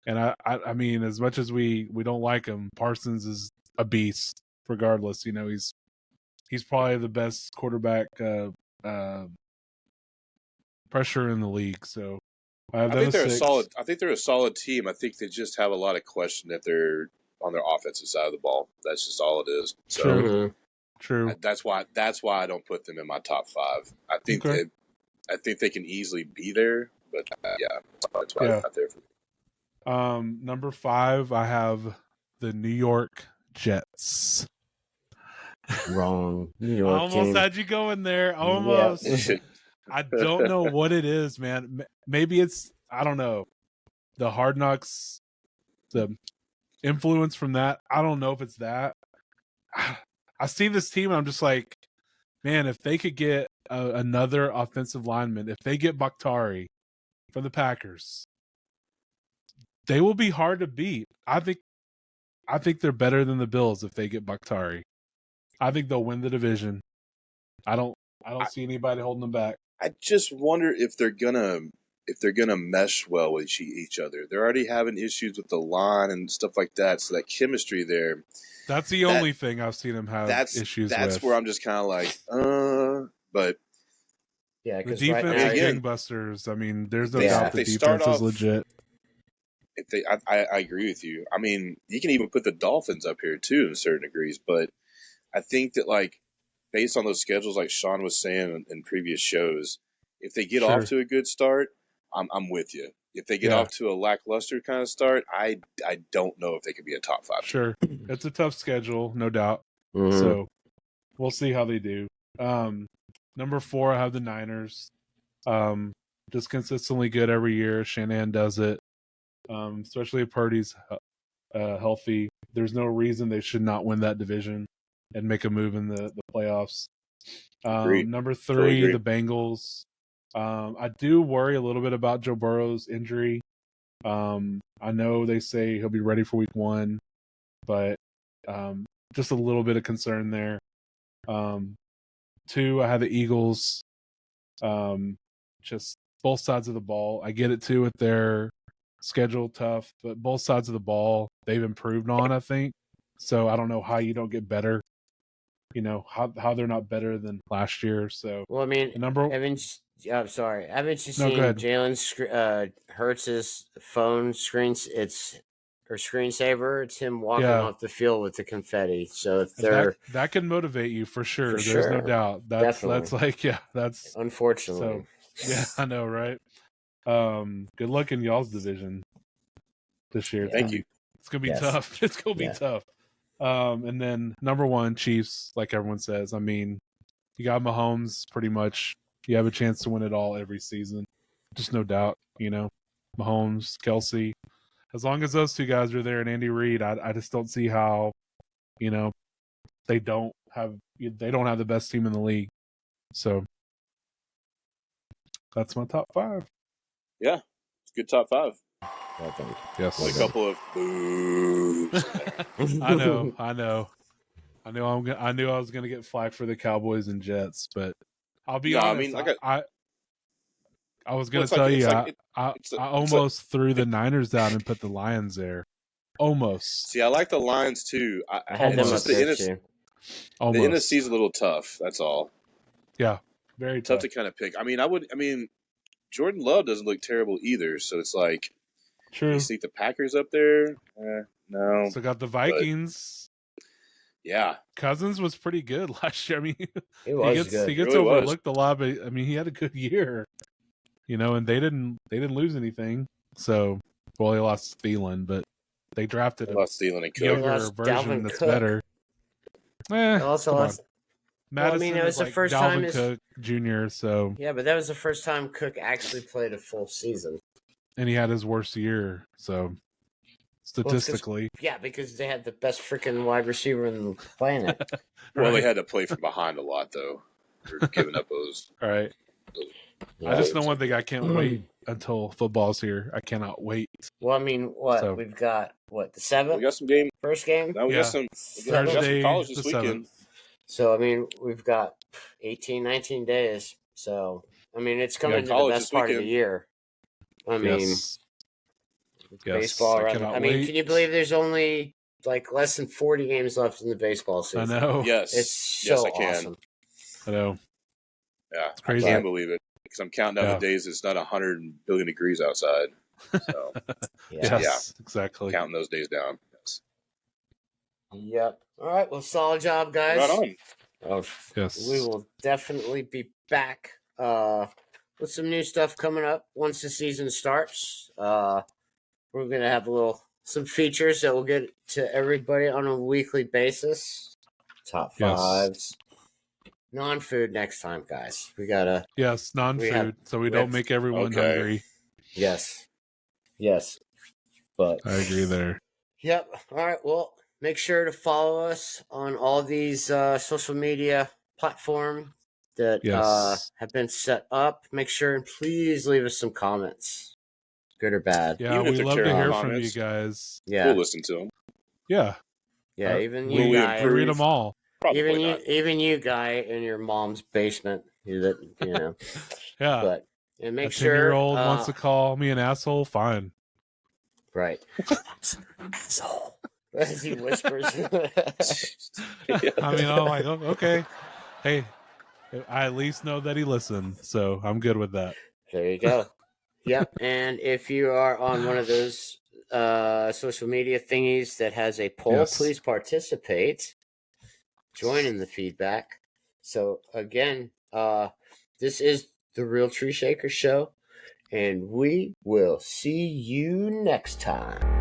And I mean, as much as we don't like him, Parsons is a beast. Regardless, he's probably the best quarterback pressure in the league. So I think they're a solid. I think they're a solid team. I think they just have a lot of question if they're on their offensive side of the ball. That's just all it is. So True. That's why I don't put them in my top 5. I think they can easily be there, but that's why they're not there for me. Number 5, I have the New York Jets. Wrong. New York I almost team. had you going there. Almost. Yeah. I don't know what it is, man. Maybe it's, I don't know, the Hard Knocks, the influence from that. I don't know if it's that. I see this team and I'm just like, man, if they could get another offensive lineman, if they get Bakhtiari from the Packers, they will be hard to beat. I think they're better than the Bills if they get Bakhtiari. I think they'll win the division. I don't see anybody holding them back. I just wonder if they're gonna mesh well with each other. They're already having issues with the line and stuff like that, so that chemistry there. That's the only thing I've seen them have issues with. That's where I'm just kind of like, but yeah, the defense is gangbusters. I mean, there's no doubt the defense is legit. If I agree with you. I mean, you can even put the Dolphins up here too in certain degrees, but I think that, like, based on those schedules, like Sean was saying in previous shows, if they get off to a good start, I'm with you. If they get off to a lackluster kind of start, I don't know if they could be a top 5. Sure. It's a tough schedule, no doubt. So we'll see how they do. Number 4, I have the Niners. Just consistently good every year. Shanahan does it. Especially if Purdy's healthy. There's no reason they should not win that division and make a move in the playoffs. Number 3, the Bengals. I do worry a little bit about Joe Burrow's injury. I know they say he'll be ready for week 1, but just a little bit of concern there. 2, I had the Eagles. Just both sides of the ball. I get it too with their schedule tough, but both sides of the ball they've improved on, I think. So I don't know how you don't get better. How they're not better than last year. So well, I mean, haven't you seen Jalen Hurts' phone screens? It's or screensaver. It's him walking off the field with the confetti. So if that can motivate you for sure. There's no doubt. That's unfortunately. So, yeah, I know, right? Good luck in y'all's division this year. Thank you. It's gonna be tough. It's gonna be tough. And then number 1, Chiefs, like everyone says. I mean, you got Mahomes pretty much. You have a chance to win it all every season. Just no doubt, Mahomes, Kelsey. As long as those 2 guys are there and Andy Reid, I just don't see how, they don't have the best team in the league. So that's my top 5. Yeah, it's a good top 5. Yes. With a couple of boos. I know. I knew I was gonna get flack for the Cowboys and Jets, but I'll be honest. I was gonna it's like- tell it's you, like- I it's like- almost threw the Niners down and put the Lions there. Almost. See, I like the Lions too. I had them up Almost. there The too. Almost. The NFC's a little tough. That's all. Yeah, very Tough tough. to kind of pick. I mean, Jordan Love doesn't look terrible either. So it's like, True. you see the Packers up there? No. So got the Vikings. Yeah. Cousins was pretty good last year. I mean, He was he good. gets Really was. overlooked a lot, but I mean, he had a good year. And they didn't lose anything. So, well, they lost Thielen, but they drafted I a lost Thielen and Cook. younger lost version Dalvin that's Cook. better. Also come on. lost. Well, I Madison mean, it was is the like first Dalvin time Cook Jr. So, Yeah, but that was the first time Cook actually played a full season. and he had his worst year. So, statistically, Yeah, because they had the best freaking wide receiver in the planet. Well, they right? had to play from behind a lot, though. They're giving up those. All right. I just know one thing. I can't wait until football's here. I cannot wait. Well, I mean, what? So- We've got, the We 7th? got some game. First game? Now we Yeah. got some. We got Seventh? some Thursday, college the this weekend. 7th. So, I mean, we've got 18, 19 days. So, I mean, it's coming to the college best this part of the weekend. year. I mean, Yes. Yes, baseball. I I cannot mean, wait. can you believe there's only less than 40 games left in the baseball I season? know. Yes. It's so yes, I can. awesome. I know. Yeah, It's crazy. I can't believe it because I'm counting down Yeah. the days. It's not 100 billion degrees outside. So Yeah. Yes, exactly. counting those days down. Yes. Yep. All right. Well, solid job, guys. Right on. Oh, Yes. we will definitely be back with some new stuff coming up once the season starts. We're gonna have some features that we'll get to everybody on a weekly basis. Top Yes. fives, non-food next time, guys. We gotta Yes, non-food, have- so we we don't have- make everyone Okay. hungry. yes, but I agree there. Yep. All right. Well, make sure to follow us on all these social media platforms that Yes. have been set up. Make sure and please leave us some comments, good or bad. Yeah, Even if we they're love to terrible hear from you comments. guys. Yeah. We'll listen to them. Yeah, Yeah. Even we, you, we guy. we read them all. Probably Even you, not. even you, guy, in your mom's basement. Yeah, But and a make sure 10-year-old wants to call me an asshole. Fine. right. Asshole. As he whispers. I mean, I'm like, oh, okay. Hey, I at least know that he listened, so I'm good with that. There you go. Yep. And if you are on one of those social media thingies that has a poll, Yes. please participate. Join in the feedback. So again, this is the Real Tree Shaker Show, and we will see you next time.